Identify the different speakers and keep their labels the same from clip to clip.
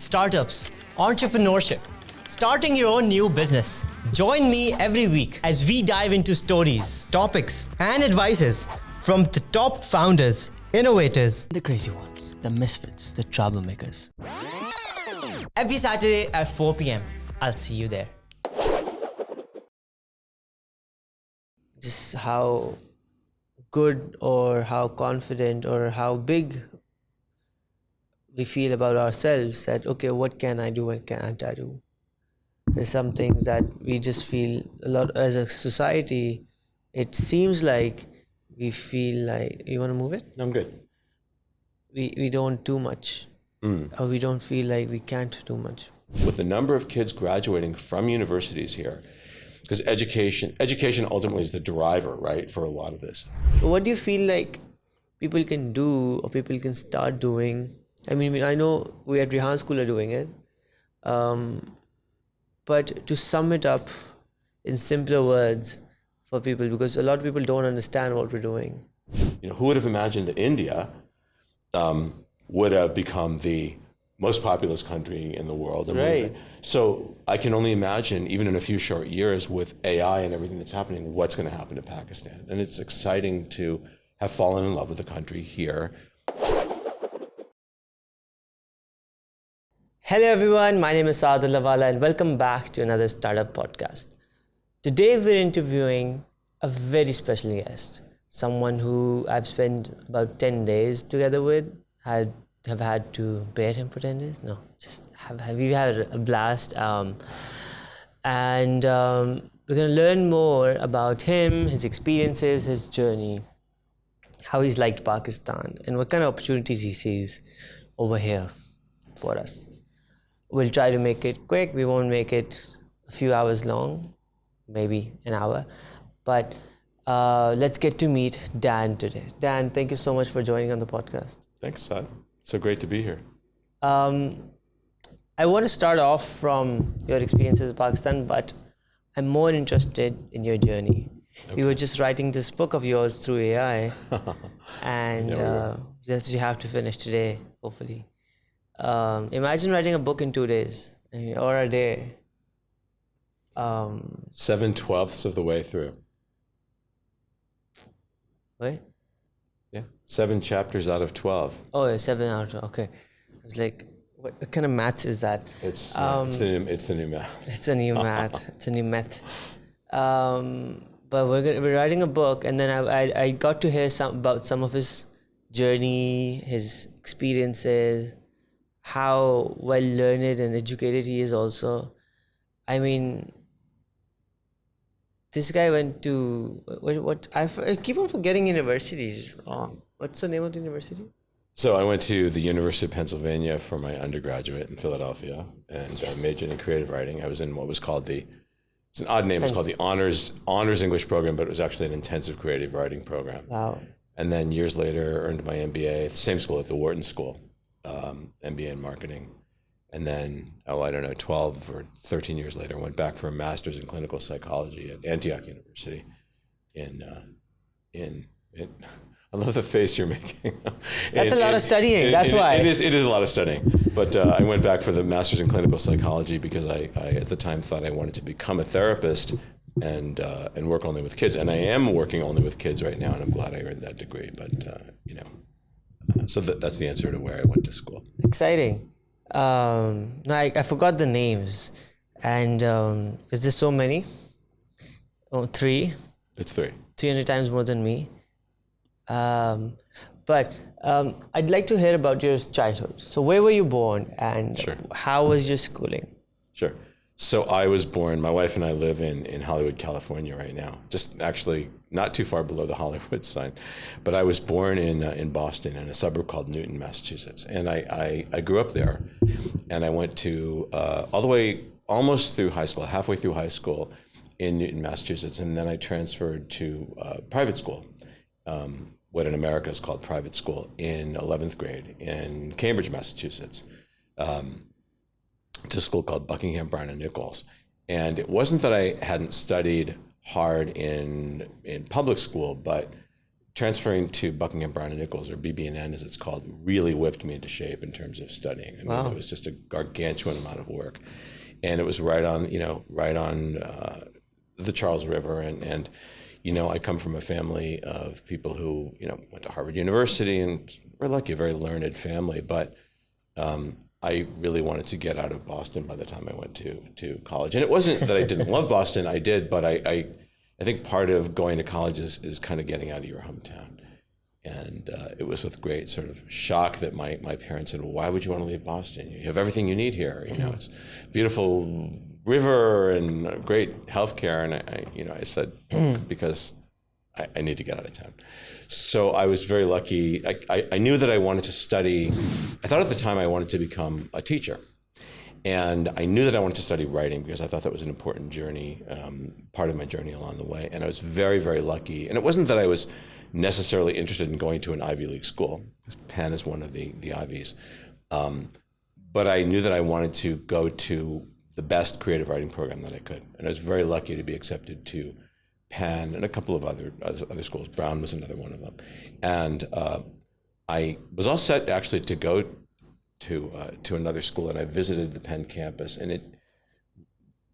Speaker 1: startups, entrepreneurship, starting your own new business. Join me every week as we dive into stories, topics, and advices from the top founders, innovators, the crazy ones, the misfits, the troublemakers. Every Saturday at 4 p.m. I'll see you there. Just how good or how confident or how big we feel about ourselves that, okay, what can I do, what can't I do? There's some things that we just feel a lot as a society. It seems like we feel like, you want to move it?
Speaker 2: No, I'm good.
Speaker 1: We don't do much. Or we don't feel like we can't do much.
Speaker 2: With the number of kids graduating from universities here, because education ultimately is the driver, right, for a lot of this.
Speaker 1: What do you feel like people can do or people can start doing? I mean, I know we at Rehan School are doing it, but to sum it up in simpler words for people, because a lot of people don't understand what we're doing.
Speaker 2: You know, who would have imagined that India would have become the most populous country in the world?
Speaker 1: Right.
Speaker 2: So I can only imagine, even in a few short years with AI and everything that's happening, what's going to happen to Pakistan. And it's exciting to have fallen in love with the country here.
Speaker 1: Hello everyone, my name is SaadAhmedAllahwala and welcome back to another startup podcast. Today we're interviewing a very special guest, someone who I've spent about 10 days together with. Have had to bear him for 10 days? No, just we've had a blast. We're going to learn more about him, his experiences, his journey, how he's liked Pakistan, and what kind of opportunities he sees over here for us. We'll try to make it quick. We won't make it a few hours long, maybe an hour. But let's get to meet Dan today. Dan, thank you so much for joining on the podcast.
Speaker 2: Thanks, Saad. So great to be here.
Speaker 1: I want to start off from your experiences in Pakistan, but I'm more interested in your journey. Okay. You were just writing this book of yours through AI, and that you have to finish today, hopefully. Imagine writing a book in 2 days or a day.
Speaker 2: 7/12 of the way through.
Speaker 1: What?
Speaker 2: Yeah, 7 chapters out of 12.
Speaker 1: Oh, yeah, 7 out of 12. Okay. I was like, what kind of maths is that?
Speaker 2: It's the new math.
Speaker 1: It's a new math. It's a new meth. But we're writing a book, and then I got to hear about some of his journey, his experiences, how well learned and educated he is also. I mean, this guy went to what I keep on forgetting universities. What's the name of the university?
Speaker 2: So I went to the University of Pennsylvania for my undergraduate in Philadelphia, and I majored in creative writing. I was in what was called it's an odd name. It's called the Honors English program, but it was actually an intensive creative writing program.
Speaker 1: Wow.
Speaker 2: And then years later, earned my MBA at the same school, at the Wharton School, MBA in marketing. And then, 12 or 13 years later, went back for a master's in clinical psychology at Antioch University. I love the face you're making.
Speaker 1: That's a lot of studying. That's why.
Speaker 2: It is a lot of studying. But I went back for the master's in clinical psychology because I at the time thought I wanted to become a therapist and work only with kids. And I am working only with kids right now, and I'm glad I earned that degree. But so that's the answer to where I went to school.
Speaker 1: Exciting. No, I forgot the names, and because there's so many. Oh, 3.
Speaker 2: It's 3.
Speaker 1: 300 times more than me. But I'd like to hear about your childhood. So where were you born, and
Speaker 2: Sure.
Speaker 1: How was your schooling?
Speaker 2: Sure. So I was born, my wife and I live in Hollywood, California right now, just actually not too far below the Hollywood sign. But I was born in Boston, in a suburb called Newton, Massachusetts. And I grew up there, and I went to all the way almost through high school, halfway through high school in Newton, Massachusetts. And then I transferred to private school, what in America is called private school, in 11th grade in Cambridge, Massachusetts. To a school called Buckingham, Bryan and Nichols. And it wasn't that I hadn't studied hard in public school, but transferring to Buckingham Brown and Nichols, or BB&N as it's called, really whipped me into shape in terms of studying. I mean, it was just a gargantuan amount of work, and it was right on the Charles River, and I come from a family of people who went to Harvard University, and we're lucky, a very learned family, but I really wanted to get out of Boston by the time I went to college. And it wasn't that I didn't love Boston, I did, but I think part of going to college is kind of getting out of your hometown. And it was with great sort of shock that my parents said, well, why would you want to leave Boston? You have everything you need here. It's beautiful river and great healthcare. And I said, because I need to get out of town. So I was very lucky. I knew that I wanted to study. I thought at the time I wanted to become a teacher. And I knew that I wanted to study writing because I thought that was an important journey, part of my journey along the way. And I was very, very lucky. And it wasn't that I was necessarily interested in going to an Ivy League school. Penn is one of the Ivies. But I knew that I wanted to go to the best creative writing program that I could. And I was very lucky to be accepted to Penn and a couple of other schools. Brown was another one of them. And I was all set actually to go to another school, and I visited the Penn campus, and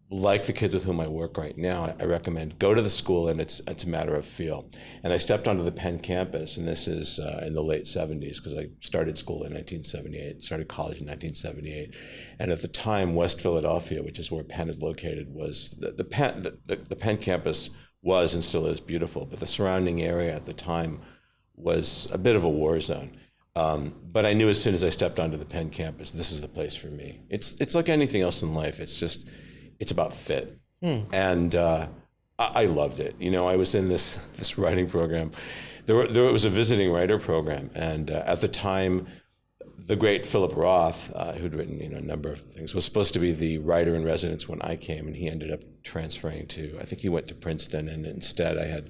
Speaker 2: like the kids with whom I work right now, I recommend go to the school, and it's a matter of feel. And I stepped onto the Penn campus, and this is in the late 70s, because I started school in 1978, started college in 1978. And at the time, West Philadelphia, which is where Penn is located, was the Penn campus was and still is beautiful, but the surrounding area at the time was a bit of a war zone. But I knew as soon as I stepped onto the Penn campus, this is the place for me. It's like anything else in life. It's about fit. And I loved it. I was in this writing program. There was a visiting writer program, and at the time, the great Philip Roth, who'd written a number of things, was supposed to be the writer in residence when I came, and he ended up transferring to, I think he went to Princeton, and instead I had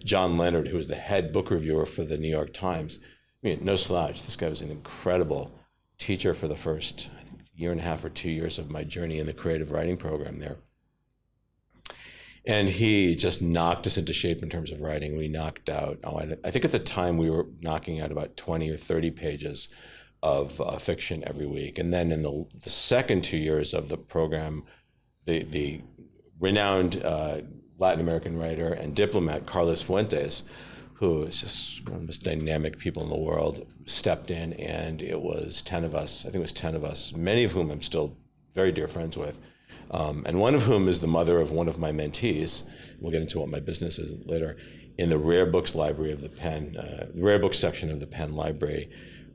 Speaker 2: John Leonard, who was the head book reviewer for the New York Times. I mean, no slouch. This guy was an incredible teacher for the first year and a half or 2 years of my journey in the creative writing program there. And he just knocked us into shape in terms of writing. We knocked out, I think at the time we were knocking out about 20 or 30 pages of fiction every week. And then in the second 2 years of the program, the renowned Latin American writer and diplomat, Carlos Fuentes, who is just one of the most dynamic people in the world, stepped in, and it was 10 of us. I think it was 10 of us, many of whom I'm still very dear friends with, and one of whom is the mother of one of my mentees. We'll get into what my business is later. In the rare books library of the Penn, the rare books section of the Penn Library,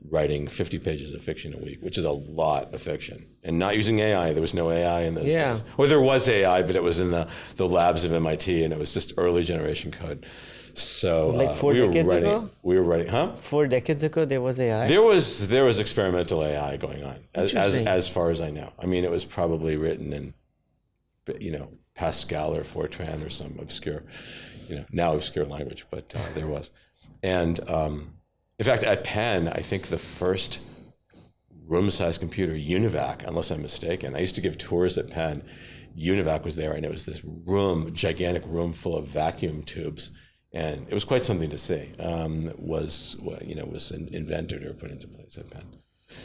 Speaker 2: writing 50 pages of fiction a week, which is a lot of fiction. And not using AI. There was no AI in those days. Or there was AI, but it was in the labs of MIT, and it was just early generation code. So
Speaker 1: like 4 decades ago?
Speaker 2: We were writing,
Speaker 1: 4 decades ago, there was AI?
Speaker 2: There was experimental AI going on, as far as I know. I mean, it was probably written in, Pascal or Fortran or some obscure, now obscure language, but there was. And in fact, at Penn, I think the first room-sized computer, UNIVAC, unless I'm mistaken, I used to give tours at Penn. UNIVAC was there, and it was this gigantic room full of vacuum tubes. And it was quite something to see. Was invented or put into place at Penn.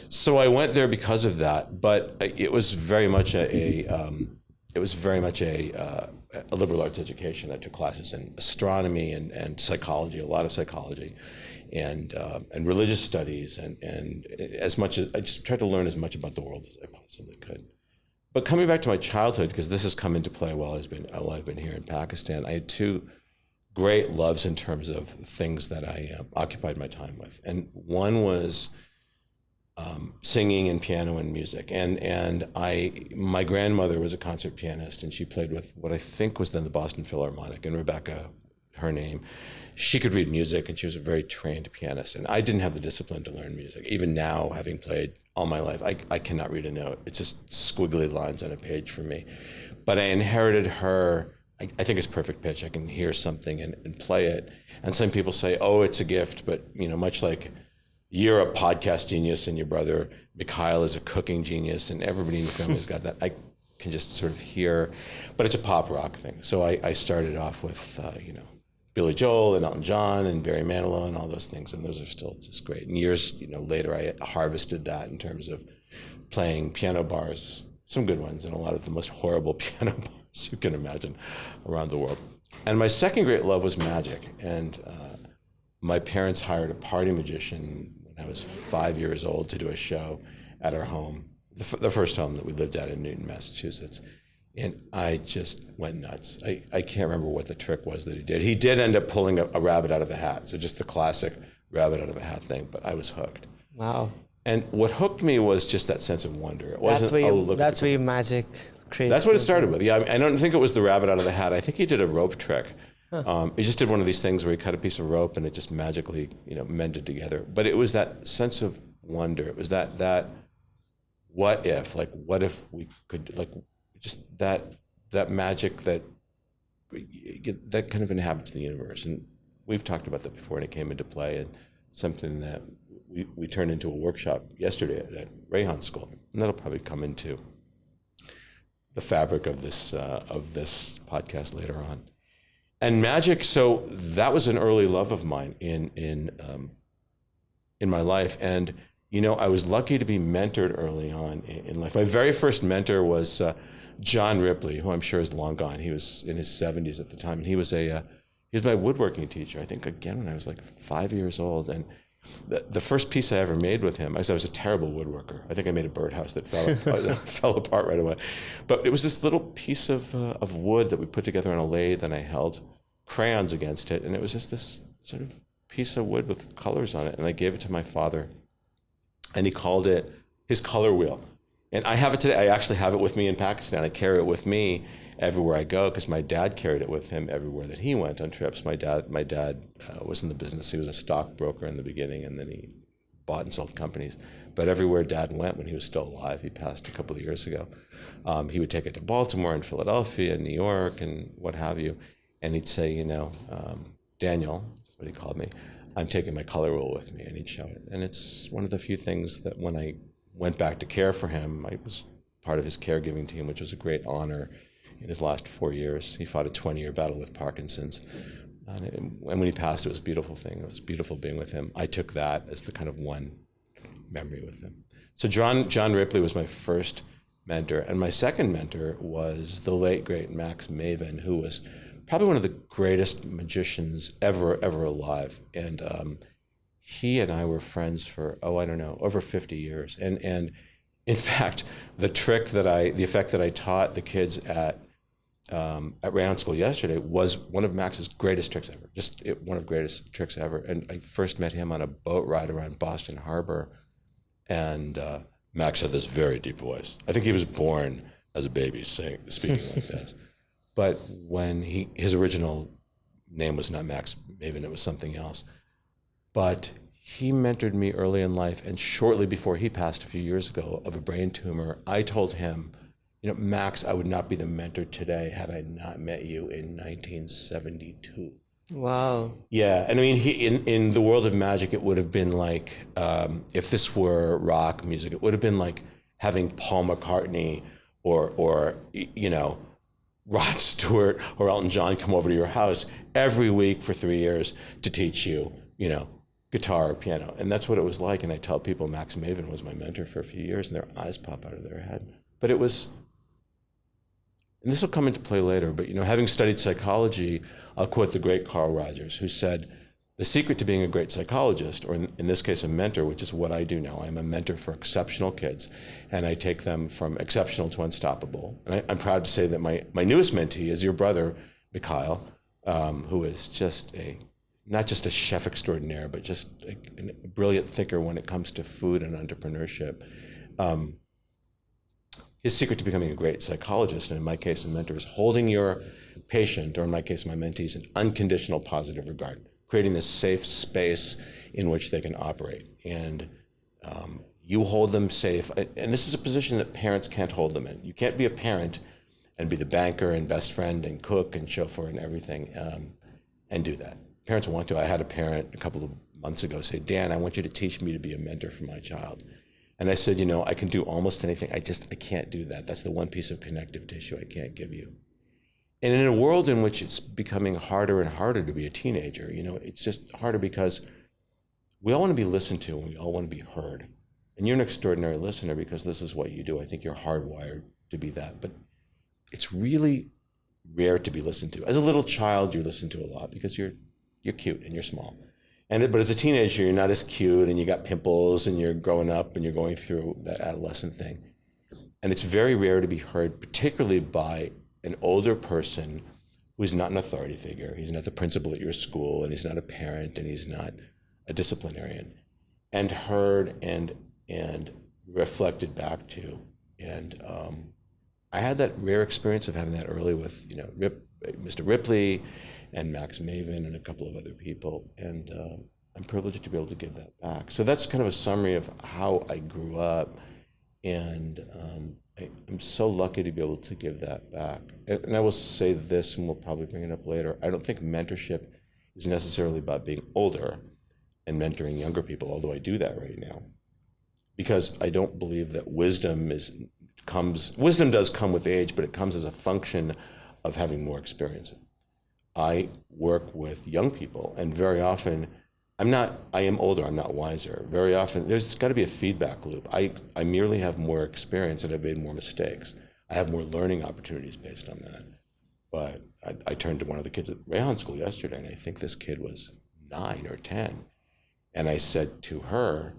Speaker 2: So I went there because of that, but it was very much a liberal arts education. I took classes in astronomy and psychology, a lot of psychology, and religious studies, and as much as I just tried to learn as much about the world as I possibly could. But coming back to my childhood, because this has come into play while I've been here in Pakistan, I had two great loves in terms of things that I occupied my time with. And one was singing and piano and music. And my grandmother was a concert pianist, and she played with what I think was then the Boston Philharmonic, and Rebecca, her name. She could read music, and she was a very trained pianist. And I didn't have the discipline to learn music. Even now, having played all my life, I cannot read a note. It's just squiggly lines on a page for me. But I inherited her. I think it's perfect pitch. I can hear something and play it. And some people say, oh, it's a gift. But, much like you're a podcast genius and your brother Mikhail is a cooking genius and everybody in your family's got that, I can just sort of hear. But it's a pop rock thing. So I started off with, Billy Joel and Elton John and Barry Manilow and all those things, and those are still just great. And years, later, I harvested that in terms of playing piano bars, some good ones, and a lot of the most horrible piano bars you can imagine around the world. And my second great love was magic, and my parents hired a party magician when I was 5 years old to do a show at our home, the first home that we lived at in Newton, Massachusetts. And I just went nuts. I can't remember what the trick was that he did. He did end up pulling a rabbit out of a hat, so just the classic rabbit out of a hat thing, but I was hooked.
Speaker 1: Wow.
Speaker 2: And what hooked me was just that sense of wonder. It wasn't,
Speaker 1: that's where your magic creates.
Speaker 2: That's what it started with. Yeah, I don't think it was the rabbit out of the hat. I think he did a rope trick. Huh. He just did one of these things where he cut a piece of rope and it just magically, mended together. But it was that sense of wonder. It was that what if we could, like, just that magic that kind of inhabits the universe. And we've talked about that before, and it came into play, and something that we turned into a workshop yesterday at Rayhan School, and that'll probably come into the fabric of this podcast later on. And magic, so that was an early love of mine in my life, and I was lucky to be mentored early on in life. My very first mentor was John Ripley, who I'm sure is long gone. He was in his 70s at the time, and he was my woodworking teacher. I think again when I was like 5 years old, and the first piece I ever made with him, I was a terrible woodworker. I think I made a birdhouse that fell apart right away. But it was this little piece of wood that we put together on a lathe, and I held crayons against it, and it was just this sort of piece of wood with colors on it, and I gave it to my father, and he called it his color wheel. And I have it today. I actually have it with me in Pakistan. I carry it with me everywhere I go because my dad carried it with him everywhere that he went on trips. My dad was in the business. He was a stockbroker in the beginning, and then he bought and sold companies. But everywhere Dad went when he was still alive, he passed a couple of years ago, he would take it to Baltimore and Philadelphia and New York and what have you. And he'd say, Daniel, that's what he called me, I'm taking my color wheel with me, and he'd show it. And it's one of the few things that when I went back to care for him, I was part of his caregiving team, which was a great honor in his last 4 years. He fought a 20-year battle with Parkinson's. And when he passed, it was a beautiful thing. It was beautiful being with him. I took that as the kind of one memory with him. So John Ripley was my first mentor. And my second mentor was the late, great Max Maven, who was probably one of the greatest magicians ever alive. And he and I were friends for, over 50 years. And in fact, the effect that I taught the kids at Rayhan School yesterday was one of Max's greatest tricks ever, one of the greatest tricks ever. And I first met him on a boat ride around Boston Harbor, and Max had this very deep voice. I think he was born as a baby speaking like this. But when his original name was not Max Maven, it was something else. But he mentored me early in life, and shortly before he passed a few years ago of a brain tumor, I told him, Max, I would not be the mentor today had I not met you in 1972.
Speaker 1: Wow.
Speaker 2: Yeah, and I mean, in the world of magic, it would have been like, if this were rock music, it would have been like having Paul McCartney or Rod Stewart or Elton John come over to your house every week for 3 years to teach you, guitar or piano. And that's what it was like. And I tell people Max Maven was my mentor for a few years, and their eyes pop out of their head. But it was, and this will come into play later, but having studied psychology, I'll quote the great Carl Rogers, who said, the secret to being a great psychologist, or in this case a mentor, which is what I do now, I'm a mentor for exceptional kids, and I take them from exceptional to unstoppable. And I'm proud to say that my newest mentee is your brother, Mikhail, who is just not just a chef extraordinaire, but just a brilliant thinker when it comes to food and entrepreneurship. His secret to becoming a great psychologist, and in my case a mentor, is holding your patient, or in my case my mentees, in unconditional positive regard, creating this safe space in which they can operate. And you hold them safe. And this is a position that parents can't hold them in. You can't be a parent and be the banker and best friend and cook and chauffeur and everything and do that. Parents want to. I had a parent a couple of months ago say, Dan, I want you to teach me to be a mentor for my child. And I said, I can do almost anything. I can't do that. That's the one piece of connective tissue I can't give you. And in a world in which it's becoming harder and harder to be a teenager, it's just harder because we all want to be listened to and we all want to be heard. And you're an extraordinary listener because this is what you do. I think you're hardwired to be that. But it's really rare to be listened to. As a little child, you're listened to a lot because you're cute and you're small. But as a teenager, you're not as cute and you got pimples and you're growing up and you're going through that adolescent thing. And it's very rare to be heard, particularly by an older person who's not an authority figure. He's not the principal at your school, and he's not a parent, and he's not a disciplinarian. And heard and reflected back to. And I had that rare experience of having that early with Mr. Ripley and Max Maven and a couple of other people. And I'm privileged to be able to give that back. So that's kind of a summary of how I grew up. And I'm so lucky to be able to give that back. And I will say this, and we'll probably bring it up later. I don't think mentorship is necessarily about being older and mentoring younger people, although I do that right now. Because I don't believe that wisdom does come with age, but it comes as a function of having more experience. I work with young people, and very often I am older, I'm not wiser. Very often, there's got to be a feedback loop. I merely have more experience and I've made more mistakes. I have more learning opportunities based on that. But I turned to one of the kids at Rayhan School yesterday, and I think this kid was 9 or 10. And I said to her,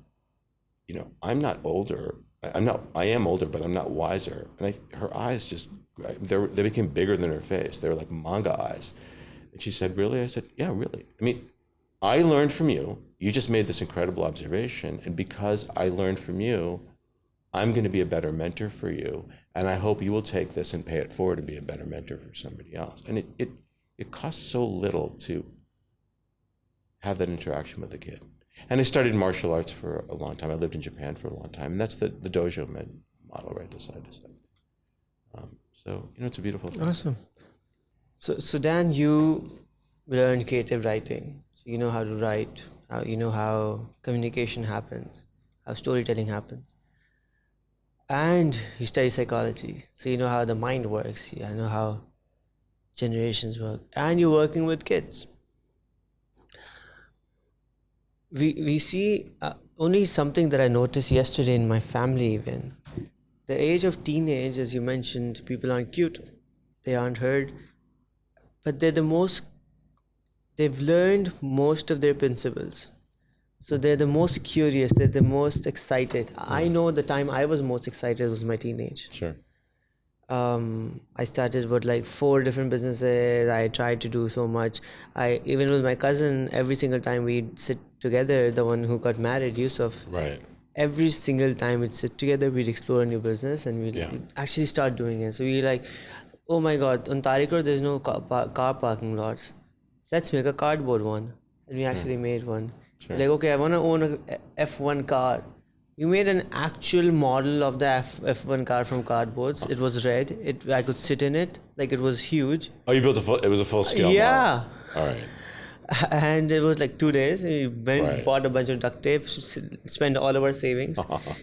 Speaker 2: I'm not older. I am older, but I'm not wiser. And her eyes they became bigger than her face. They were like manga eyes. And she said, really? I said, yeah, really. I learned from you. You just made this incredible observation. And because I learned from you, I'm going to be a better mentor for you. And I hope you will take this and pay it forward and be a better mentor for somebody else. And it costs so little to have that interaction with the kid. And I studied martial arts for a long time. I lived in Japan for a long time. And that's the dojo model right there, side to side. So, it's a beautiful thing.
Speaker 1: Awesome. So Dan, you learned creative writing. So you know how to write, how communication happens, how storytelling happens. And you study psychology. So you know how the mind works. You know how generations work. And you're working with kids. We see only something that I noticed yesterday in my family even. The age of teenage, as you mentioned, people aren't cute. They aren't heard. But they've learned most of their principles. So they're the most curious, they're the most excited. I know the time I was most excited was my teenage.
Speaker 2: Sure.
Speaker 1: I started with 4 different businesses. I tried to do so much. Even with my cousin, every single time we'd sit together, the one who got married, Yusuf.
Speaker 2: Right.
Speaker 1: Every single time we'd sit together, we'd explore a new business and we'd actually start doing it. So we oh my God, on Tariq Road, there's no car parking lots. Let's make a cardboard one. And we actually made one. Sure. Okay, I want to own a F1 car. We made an actual model of the F1 car from cardboards. It was red. I could sit in it. It was huge.
Speaker 2: Oh, you built it was a full scale
Speaker 1: model.
Speaker 2: All right.
Speaker 1: And it was 2 days. We bought a bunch of duct tape, spent all of our savings.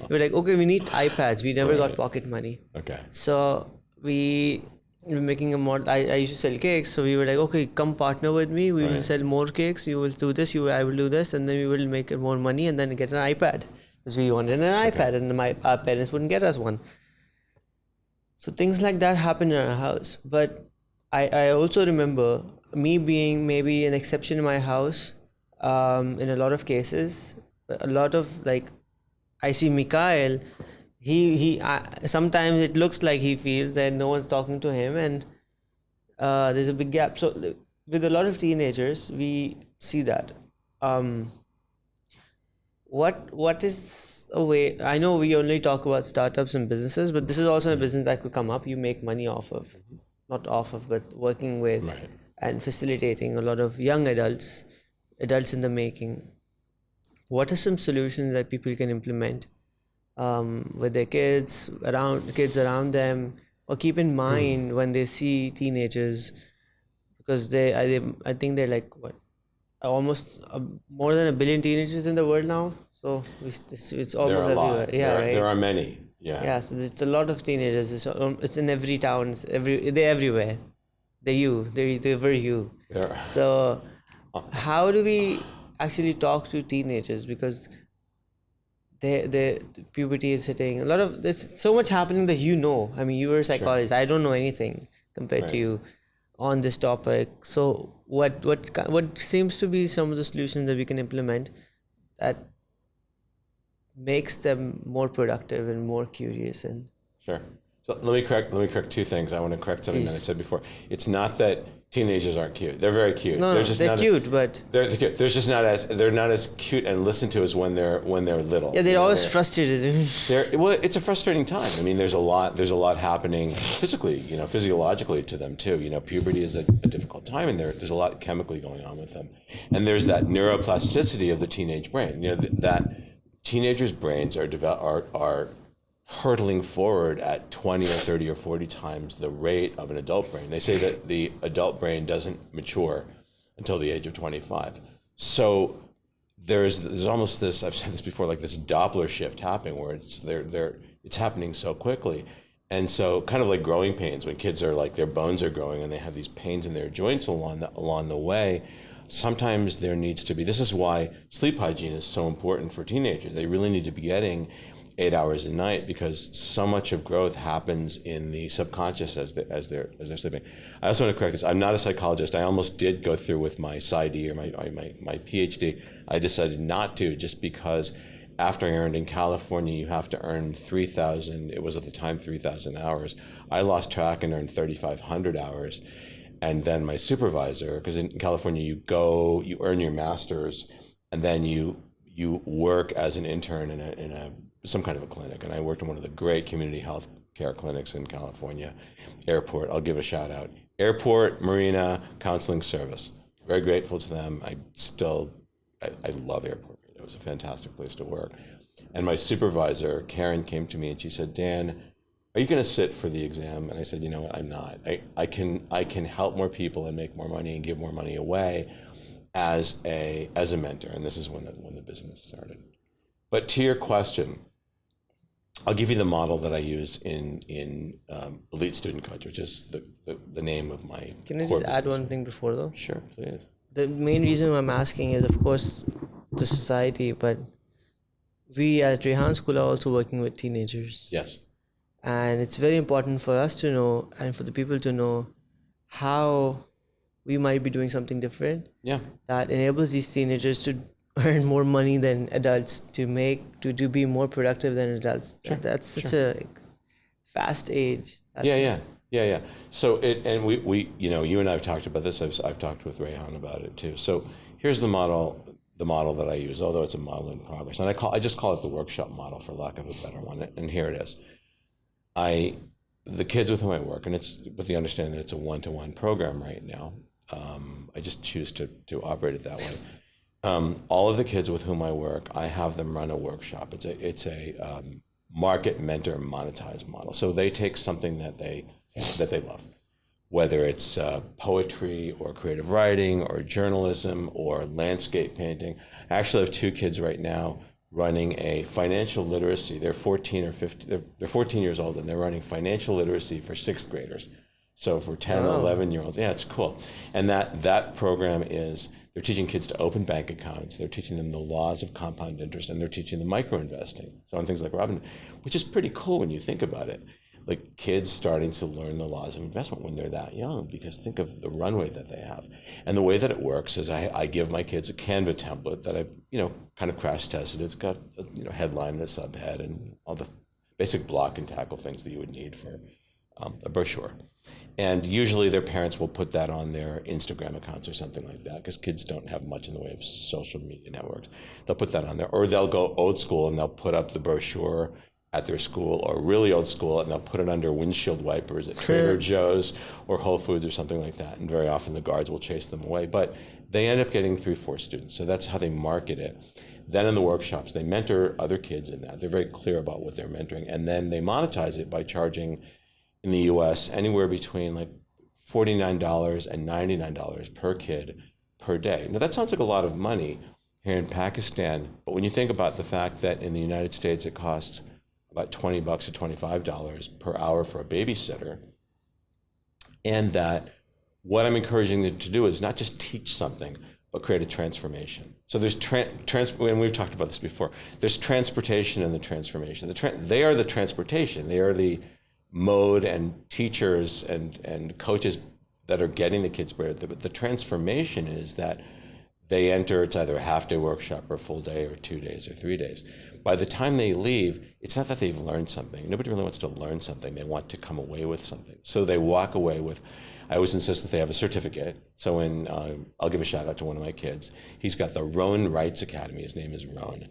Speaker 1: We were okay, we need iPads. We never got pocket money.
Speaker 2: Okay.
Speaker 1: So we were making a model. I used to sell cakes. So we were okay, come partner with me. We will sell more cakes. You will do this. I will do this. And then we will make more money and then get an iPad. Because we wanted an iPad and our parents wouldn't get us one. So things like that happened in our house. But I also remember me being maybe an exception in my house in a lot of cases. A lot of I see Mikhail, he sometimes it looks like he feels that no one's talking to him and there's a big gap. So with a lot of teenagers, we see that. What is a way? I know we only talk about startups and businesses, but this is also a business that could come up. You make money off of, not off of, but working with and facilitating a lot of young adults in the making. What are some solutions that people can implement with their kids around them, or keep in mind when they see teenagers, because I think they're almost more than 1 billion teenagers in the world now. So it's almost everywhere.
Speaker 2: There are many. Yeah.
Speaker 1: Yeah. So it's a lot of teenagers. It's in every town. They're everywhere. They were you.
Speaker 2: Yeah.
Speaker 1: So how do we actually talk to teenagers, because the puberty is hitting, there's so much happening that I mean, you were a psychologist. I don't know anything compared to you on this topic. So what seems to be some of the solutions that we can implement that makes them more productive and more curious? And
Speaker 2: Sure. So let me correct two things. I want to correct something that I said before. It's not that teenagers aren't cute. They're very cute.
Speaker 1: No, they're cute, but
Speaker 2: they're cute. They're not as cute and listened to as when they're little.
Speaker 1: Yeah, they're always frustrated.
Speaker 2: Well, it's a frustrating time. I mean, there's a lot happening physically, physiologically to them too. Puberty is a difficult time, and there's a lot chemically going on with them. And there's that neuroplasticity of the teenage brain. That teenagers' brains are hurtling forward at 20 or 30 or 40 times the rate of an adult brain. They say that the adult brain doesn't mature until the age of 25. So there's almost this, I've said this before, like this Doppler shift happening where it's happening so quickly. And so kind of like growing pains, when kids are like, their bones are growing and they have these pains in their joints along the way, sometimes there needs to be, this is why sleep hygiene is so important for teenagers. They really need to be getting 8 hours a night, because so much of growth happens in the subconscious as they're sleeping. I also want to correct this. I'm not a psychologist. I almost did go through with my PsyD or my PhD. I decided not to, just because after I earned in California, you have to earn 3,000. It was at the time 3,000 hours. I lost track and earned 3,500 hours. And then my supervisor, because in California you earn your master's, and then you work as an intern in some kind of a clinic. And I worked in one of the great community health care clinics in California. Airport, I'll give a shout out. Airport Marina Counseling Service. Very grateful to them. I love Airport. It was a fantastic place to work. And my supervisor, Karen, came to me and she said, Dan, are you going to sit for the exam? And I said, you know what, I'm not. I can help more people and make more money and give more money away as a mentor. And this is when the business started. But to your question, I'll give you the model that I use in Elite Student Coach, which is the name of my
Speaker 1: Can I just add one thing before, though?
Speaker 2: Sure, please.
Speaker 1: The main reason I'm asking is, of course, the society, but we at Rehan School are also working with teenagers.
Speaker 2: Yes.
Speaker 1: And it's very important for us to know, and for the people to know, how we might be doing something different.
Speaker 2: Yeah.
Speaker 1: That enables these teenagers to earn more money than adults, to be more productive than adults.
Speaker 2: Sure.
Speaker 1: That's such a fast age.
Speaker 2: Yeah. So we you and I have talked about this. I've talked with Rehan about it too. So here's the model that I use, although it's a model in progress, and I just call it the workshop model for lack of a better one. And here it is. The kids with whom I work, and it's with the understanding that it's a one-to-one program right now. I just choose to operate it that way. All of the kids with whom I work, I have them run a workshop. It's a market, mentor, monetize model. So they take something that they love, whether it's poetry or creative writing or journalism or landscape painting. I actually have two kids right now running a financial literacy. They're 14 or 15. They're 14 years old, and they're running financial literacy for sixth graders. So for 10, 11-year-olds, yeah, it's cool. And that program is, they're teaching kids to open bank accounts. They're teaching them the laws of compound interest, and they're teaching them micro-investing. So on things like Robinhood, which is pretty cool when you think about it. Like kids starting to learn the laws of investment when they're that young, because think of the runway that they have. And the way that it works is I give my kids a Canva template that I've, kind of crash tested. It's got a headline and a subhead and all the basic block and tackle things that you would need for a brochure. And usually their parents will put that on their Instagram accounts or something like that, because kids don't have much in the way of social media networks. They'll put that on there, or they'll go old school and they'll put up the brochure at their school, or really old school, and they'll put it under windshield wipers at Trader Joe's or Whole Foods or something like that. And very often the guards will chase them away, but they end up getting 3-4 students. So that's how they market it. Then in the workshops, they mentor other kids in that. They're very clear about what they're mentoring. And then they monetize it by charging, in the US, anywhere between like $49 and $99 per kid per day. Now that sounds like a lot of money here in Pakistan, but when you think about the fact that in the United States it costs about $20 to $25 per hour for a babysitter, and that what I'm encouraging them to do is not just teach something, but create a transformation. So there's and we've talked about this before. There's transportation and the transformation. They are the transportation. They are the mode and teachers and coaches that are getting the kids where. But the transformation is that they enter. It's either a half-day workshop or a full day or 2 days or 3 days. By the time they leave, it's not that they've learned something. Nobody really wants to learn something. They want to come away with something. So they walk away with. I always insist that they have a certificate. So I'll give a shout out to one of my kids. He's got the Roan Wrights Academy. His name is Roan.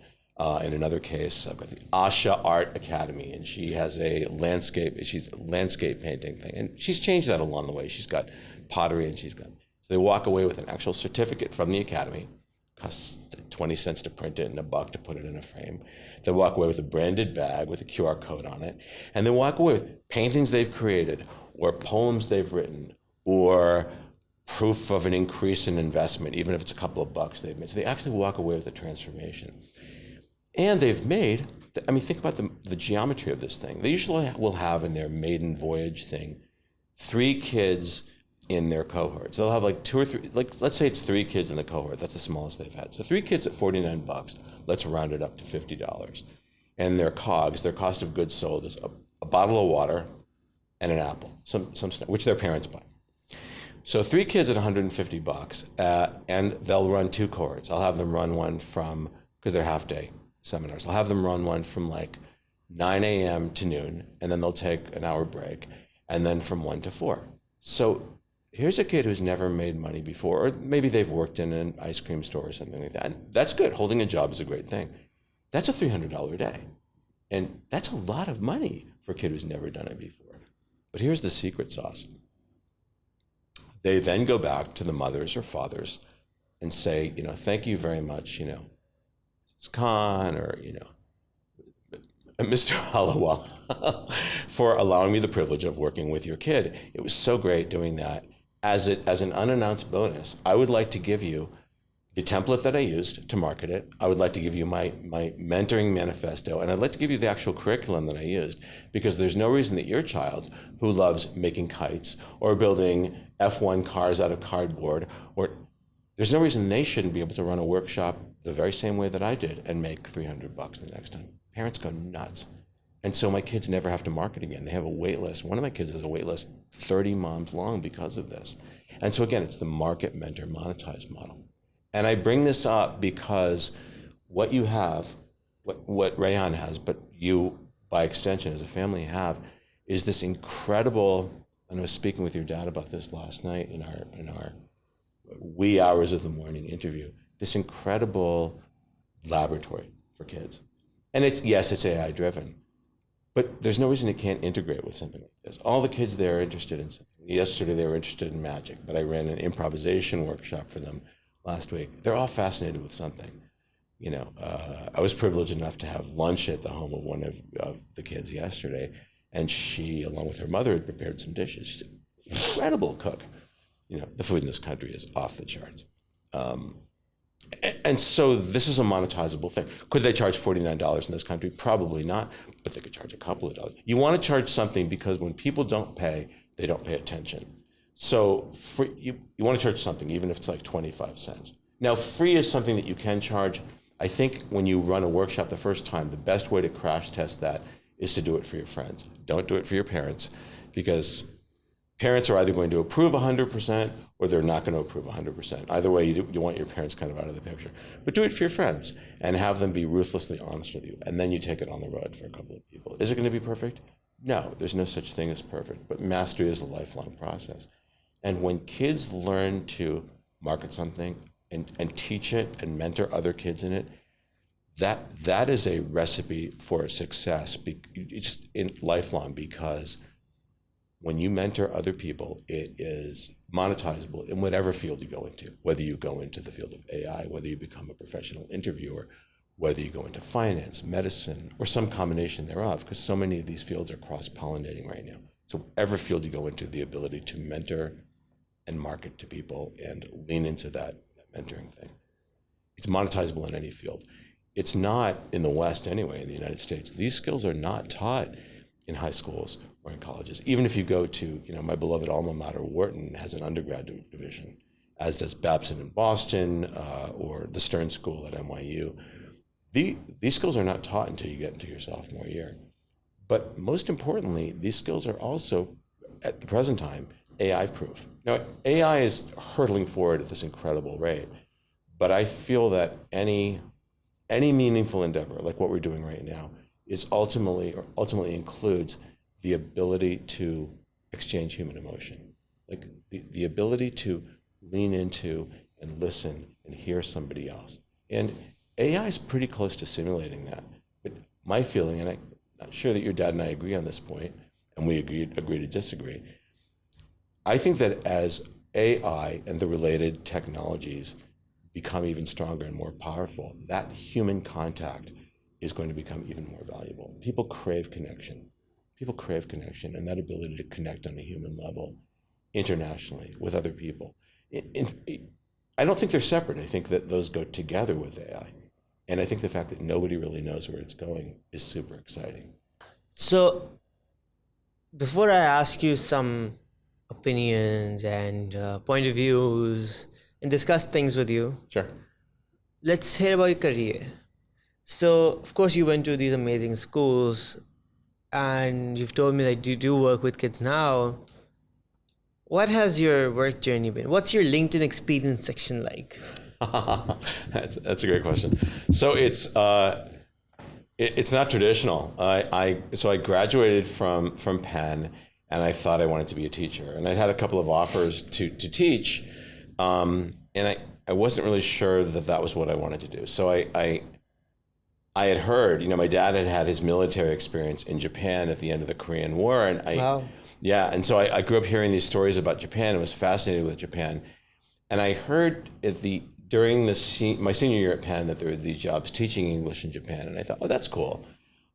Speaker 2: In another case, I've got the Asha Art Academy, and she has she's a landscape painting thing. And she's changed that along the way. She's got pottery, and so they walk away with an actual certificate from the academy. Costs 20 cents to print it and $1 to put it in a frame. They walk away with a branded bag with a QR code on it. And they walk away with paintings they've created or poems they've written or proof of an increase in investment, even if it's a couple of bucks they've made. So they actually walk away with a transformation. And they've made, think about the geometry of this thing. They usually will have in their maiden voyage thing 3 kids in their cohorts. They'll have like 2 or 3, let's say it's 3 kids in the cohort. That's the smallest they've had. So 3 kids at $49, let's round it up to $50. And their COGS, their cost of goods sold, is a bottle of water and an apple, some which their parents buy. So 3 kids at $150, and they'll run 2 cohorts. I'll have them run one because they're half-day seminars. I'll have them run one from like 9 a.m. to noon, and then they'll take an hour break, and then from 1 to 4. So here's a kid who's never made money before, or maybe they've worked in an ice cream store or something like that. And that's good. Holding a job is a great thing. That's a $300 a day. And that's a lot of money for a kid who's never done it before. But here's the secret sauce. They then go back to the mothers or fathers and say, thank you very much, Mrs. Khan or, Mr. Allahwala for allowing me the privilege of working with your kid. It was so great doing that. As an unannounced bonus, I would like to give you the template that I used to market it. I would like to give you my mentoring manifesto, and I'd like to give you the actual curriculum that I used, because there's no reason that your child who loves making kites or building F1 cars out of cardboard, or there's no reason they shouldn't be able to run a workshop the very same way that I did and make $300 the next time. Parents go nuts. And so my kids never have to market again. They have a wait list. One of my kids has a wait list 30 months long because of this. And so again, it's the market, mentor, monetize model. And I bring this up because what you have, what Rayhan has, but you by extension as a family have, is this incredible, and I was speaking with your dad about this last night in our wee hours of the morning interview, this incredible laboratory for kids. And it's AI driven, but there's no reason it can't integrate with something like this. All the kids there are interested in something. Yesterday they were interested in magic, but I ran an improvisation workshop for them last week. They're all fascinated with something. I was privileged enough to have lunch at the home of one of the kids yesterday, and she, along with her mother, had prepared some dishes. She's an incredible cook. The food in this country is off the charts. And so this is a monetizable thing. Could they charge $49 in this country? Probably not, but they could charge a couple of dollars. You want to charge something because when people don't pay, they don't pay attention. So you want to charge something, even if it's like 25 cents. Now, free is something that you can charge. I think when you run a workshop the first time, the best way to crash test that is to do it for your friends. Don't do it for your parents, because parents are either going to approve 100% or they're not going to approve 100%. Either way, you want your parents kind of out of the picture. But do it for your friends and have them be ruthlessly honest with you. And then you take it on the road for a couple of people. Is it going to be perfect? No, there's no such thing as perfect. But mastery is a lifelong process. And when kids learn to market something and teach it and mentor other kids in it, that is a recipe for success. It's lifelong, because when you mentor other people, it is monetizable in whatever field you go into, whether you go into the field of AI, whether you become a professional interviewer, whether you go into finance, medicine, or some combination thereof, because so many of these fields are cross-pollinating right now. So whatever field you go into, the ability to mentor and market to people and lean into that mentoring thing. It's monetizable in any field. It's not in the West anyway, in the United States. These skills are not taught in high schools or in colleges. Even if you go to, my beloved alma mater, Wharton, has an undergraduate division, as does Babson in Boston or the Stern School at NYU. These skills are not taught until you get into your sophomore year. But most importantly, these skills are also, at the present time, AI proof. Now, AI is hurtling forward at this incredible rate, but I feel that any meaningful endeavor, like what we're doing right now, is ultimately includes the ability to exchange human emotion, like the ability to lean into and listen and hear somebody else. And AI is pretty close to simulating that. But my feeling, and I'm not sure that your dad and I agree on this point, and we agree to disagree, I think that as AI and the related technologies become even stronger and more powerful, that human contact is going to become even more valuable. People crave connection. And that ability to connect on a human level internationally with other people. I don't think they're separate. I think that those go together with AI. And I think the fact that nobody really knows where it's going is super exciting.
Speaker 1: So, before I ask you some opinions and point of views and discuss things with you,
Speaker 2: Sure.
Speaker 1: Let's hear about your career. So, of course, you went to these amazing schools, and you've told me that you do work with kids now. What has your work journey been? What's your LinkedIn experience section like?
Speaker 2: That's a great question. So it's not traditional. I graduated from Penn, and I thought I wanted to be a teacher, and I'd had a couple of offers to teach, and I wasn't really sure that was what I wanted to do. So I had heard, my dad had his military experience in Japan at the end of the Korean War, and
Speaker 1: Wow.
Speaker 2: Yeah, and so I grew up hearing these stories about Japan and was fascinated with Japan, and I heard during my senior year at Penn that there were these jobs teaching English in Japan, and I thought, oh, that's cool.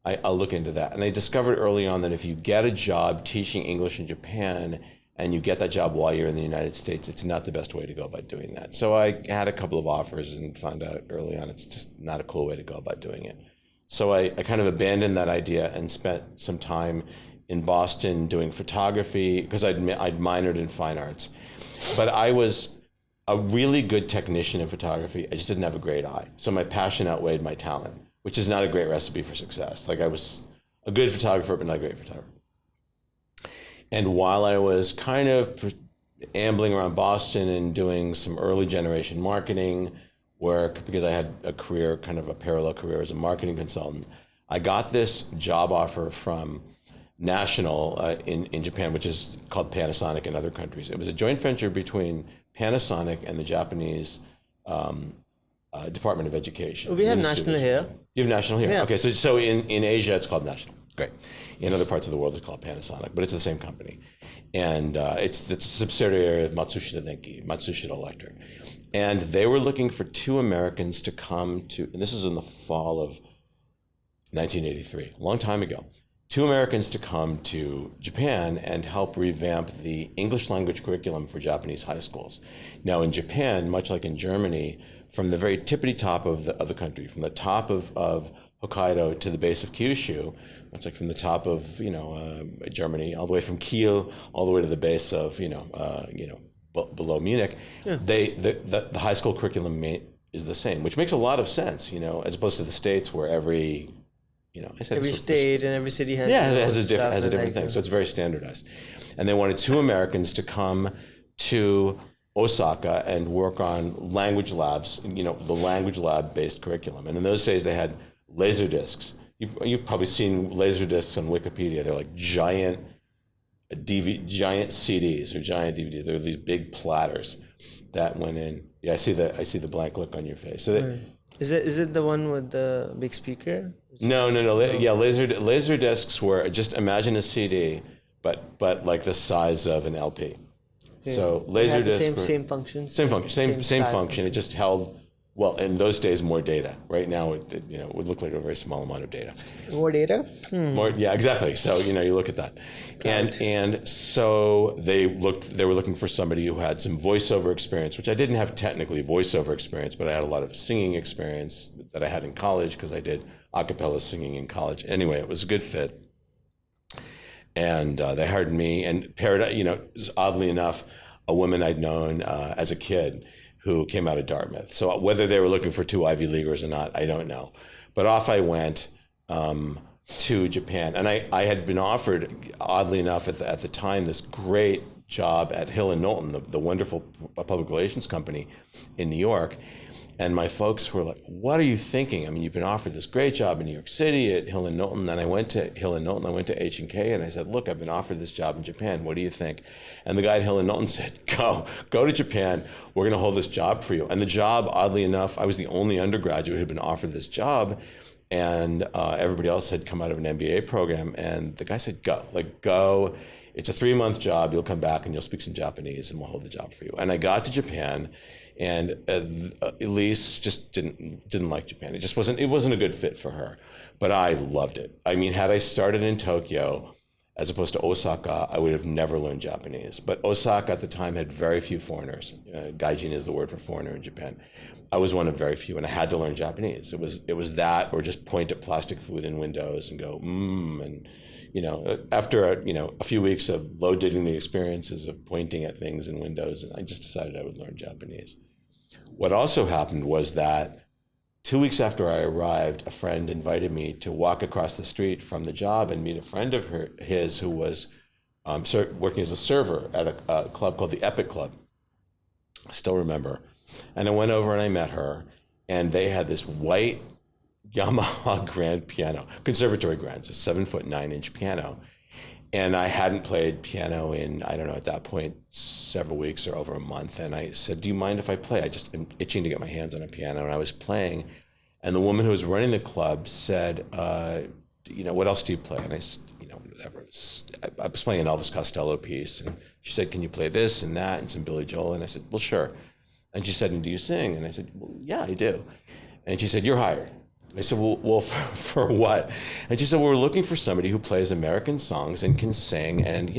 Speaker 2: I'll look into that. And I discovered early on that if you get a job teaching English in Japan and you get that job while you're in the United States, it's not the best way to go about doing that. So I had a couple of offers and found out early on it's just not a cool way to go about doing it. So I kind of abandoned that idea and spent some time in Boston doing photography because I'd minored in fine arts. But I was a really good technician in photography. I just didn't have a great eye. So my passion outweighed my talent, which is not a great recipe for success. Like I was a good photographer, but not a great photographer. And while I was kind of ambling around Boston and doing some early generation marketing work, because I had a career, kind of a parallel career as a marketing consultant, I got this job offer from National in Japan, which is called Panasonic in other countries. It was a joint venture between Panasonic and the Japanese Department of Education.
Speaker 1: We have National here.
Speaker 2: You have National here?
Speaker 1: Yeah.
Speaker 2: Okay, so in Asia it's called National. Great. In other parts of the world it's called Panasonic, but it's the same company. And it's a subsidiary of Matsushita Denki, Matsushita Electric. And they were looking for two Americans to come to, and this is in the fall of 1983, a long time ago, two Americans to come to Japan and help revamp the English language curriculum for Japanese high schools. Now in Japan, much like in Germany, from the very tippity top of the country, from the top of Hokkaido to the base of Kyushu, much like from the top of Germany, all the way from Kiel, all the way to the base of below Munich, yeah. The high school curriculum is the same, which makes a lot of sense, as opposed to the States where every
Speaker 1: state and every city has
Speaker 2: a different thing. So it's very standardized. And they wanted two Americans to come to Osaka and work on language labs, the language lab based curriculum. And in those days they had laser discs. You've probably seen laser discs on Wikipedia. They're like giant CDs or giant DVDs. They're these big platters that went in. Yeah, I see the blank look on your face. So
Speaker 1: right. Is it the one with the big speaker?
Speaker 2: No. Yeah, laser discs were, just imagine a CD, but like the size of an LP. Okay. So laser discs
Speaker 1: same function.
Speaker 2: Same function. It just held, well, in those days, more data. Right now, it would look like a very small amount of data.
Speaker 1: More data?
Speaker 2: More, yeah, exactly. So you look at that, and so they were looking for somebody who had some voiceover experience, which I didn't have technically voiceover experience, but I had a lot of singing experience that I had in college because I did a cappella singing in college. Anyway, it was a good fit. And they hired me and paired, oddly enough, a woman I'd known as a kid who came out of Dartmouth. So whether they were looking for two Ivy Leaguers or not, I don't know. But off I went to Japan. And I had been offered, oddly enough, at the time, this great job at Hill and Knowlton, the wonderful public relations company in New York. And my folks were like, what are you thinking? I mean, you've been offered this great job in New York City at Hill and Knowlton. Then I went to Hill and Knowlton, I went to H&K, and I said, look, I've been offered this job in Japan. What do you think? And the guy at Hill and Knowlton said, go to Japan. We're going to hold this job for you. And the job, oddly enough, I was the only undergraduate who had been offered this job. And everybody else had come out of an MBA program. And the guy said, go. It's a 3-month job. You'll come back and you'll speak some Japanese and we'll hold the job for you. And I got to Japan. And Elise just didn't like Japan. It wasn't a good fit for her, but I loved it. I mean, had I started in Tokyo as opposed to Osaka, I would have never learned Japanese. But Osaka at the time had very few foreigners. Gaijin is the word for foreigner in Japan. I was one of very few, and I had to learn Japanese. It was that, or just point at plastic food in windows and go and after a few weeks of low dignity experiences of pointing at things in windows, and I just decided I would learn Japanese. What also happened was that 2 weeks after I arrived, a friend invited me to walk across the street from the job and meet a friend of his who was working as a server at a club called the Epic Club. I still remember. And I went over and I met her, and they had this white Yamaha grand piano, conservatory grand, so 7-foot 9-inch piano. And I hadn't played piano in, I don't know, at that point, several weeks or over a month. And I said, do you mind if I play? I just am itching to get my hands on a piano. And I was playing. And the woman who was running the club said, what else do you play? And I said, whatever. I was playing an Elvis Costello piece. And she said, can you play this and that and some Billy Joel? And I said, well, sure. And she said, and do you sing? And I said, well, yeah, I do. And she said, you're hired. I said, well, for what? And she said, well, we're looking for somebody who plays American songs and can sing, and,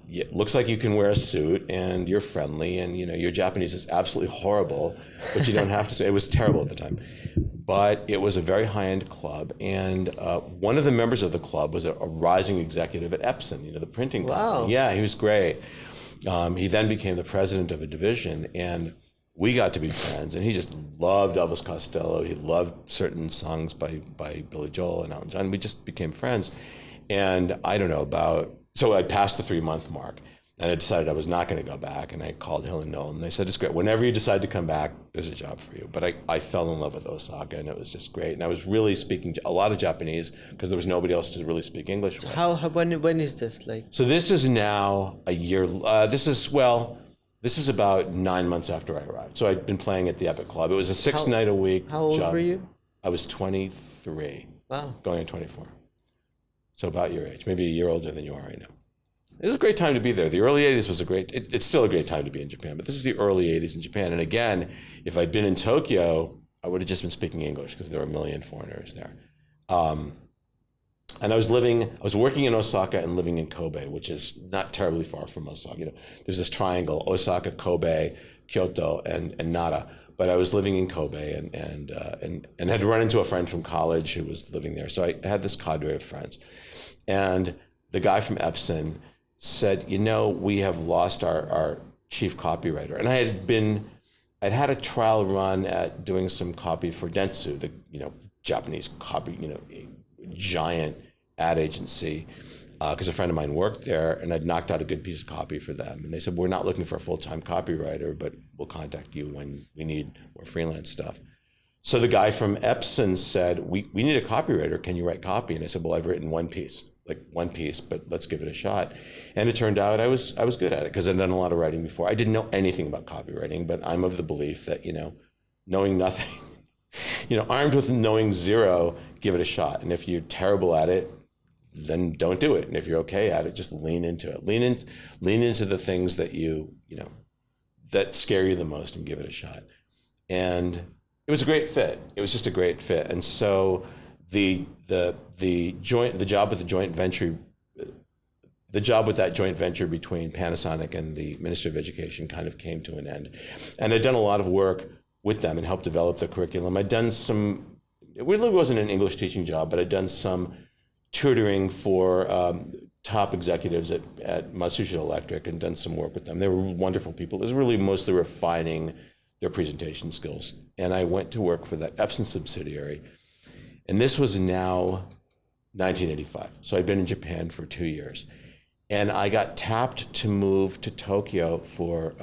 Speaker 2: it looks like you can wear a suit, and you're friendly, and, your Japanese is absolutely horrible, but you don't have to say. It was terrible at the time. But it was a very high-end club, and one of the members of the club was a rising executive at Epson, the printing company.
Speaker 1: Wow.
Speaker 2: Yeah, he was great. He then became the president of a division, and we got to be friends, and he just loved Elvis Costello. He loved certain songs by Billy Joel and Elton John. We just became friends. And I don't know so I passed the 3-month mark, and I decided I was not going to go back, and I called Hill and Knowlton. They said, it's great. Whenever you decide to come back, there's a job for you. But I fell in love with Osaka, and it was just great. And I was really speaking a lot of Japanese because there was nobody else to really speak English with.
Speaker 1: When is this like?
Speaker 2: So this is now a year. This is about 9 months after I arrived. So I'd been playing at the Epic Club. It was a 6-night-a-week job.
Speaker 1: How old were you?
Speaker 2: I was 23.
Speaker 1: Wow.
Speaker 2: Going on 24. So about your age, maybe a year older than you are right now. It was a great time to be there. The early 80s was it's still a great time to be in Japan, but this is the early 80s in Japan. And again, if I'd been in Tokyo, I would have just been speaking English because there were a million foreigners there. And I was working in Osaka and living in Kobe, which is not terribly far from Osaka. There's this triangle: Osaka, Kobe, Kyoto, and Nara. But I was living in Kobe and had run into a friend from college who was living there. So I had this cadre of friends. And the guy from Epson said, we have lost our chief copywriter. And I'd had a trial run at doing some copy for Dentsu, the Japanese copy, giant ad agency, because a friend of mine worked there, and I'd knocked out a good piece of copy for them. And they said, we're not looking for a full-time copywriter, but we'll contact you when we need more freelance stuff. So the guy from Epson said, we need a copywriter. Can you write copy? And I said, well, I've written one piece, but let's give it a shot. And it turned out I was good at it because I'd done a lot of writing before. I didn't know anything about copywriting, but I'm of the belief that, knowing nothing, armed with knowing zero, give it a shot. And if you're terrible at it, then don't do it. And if you're okay at it, just lean into it. Lean into the things that that scare you the most and give it a shot. And it was a great fit. It was just a great fit. And so the job with that joint venture between Panasonic and the Ministry of Education kind of came to an end. And I'd done a lot of work with them and helped develop the curriculum. It really wasn't an English teaching job, but I'd done some tutoring for top executives at Matsushita Electric and done some work with them. They were wonderful people. It was really mostly refining their presentation skills. And I went to work for that Epson subsidiary. And this was now 1985. So I'd been in Japan for 2 years. And I got tapped to move to Tokyo for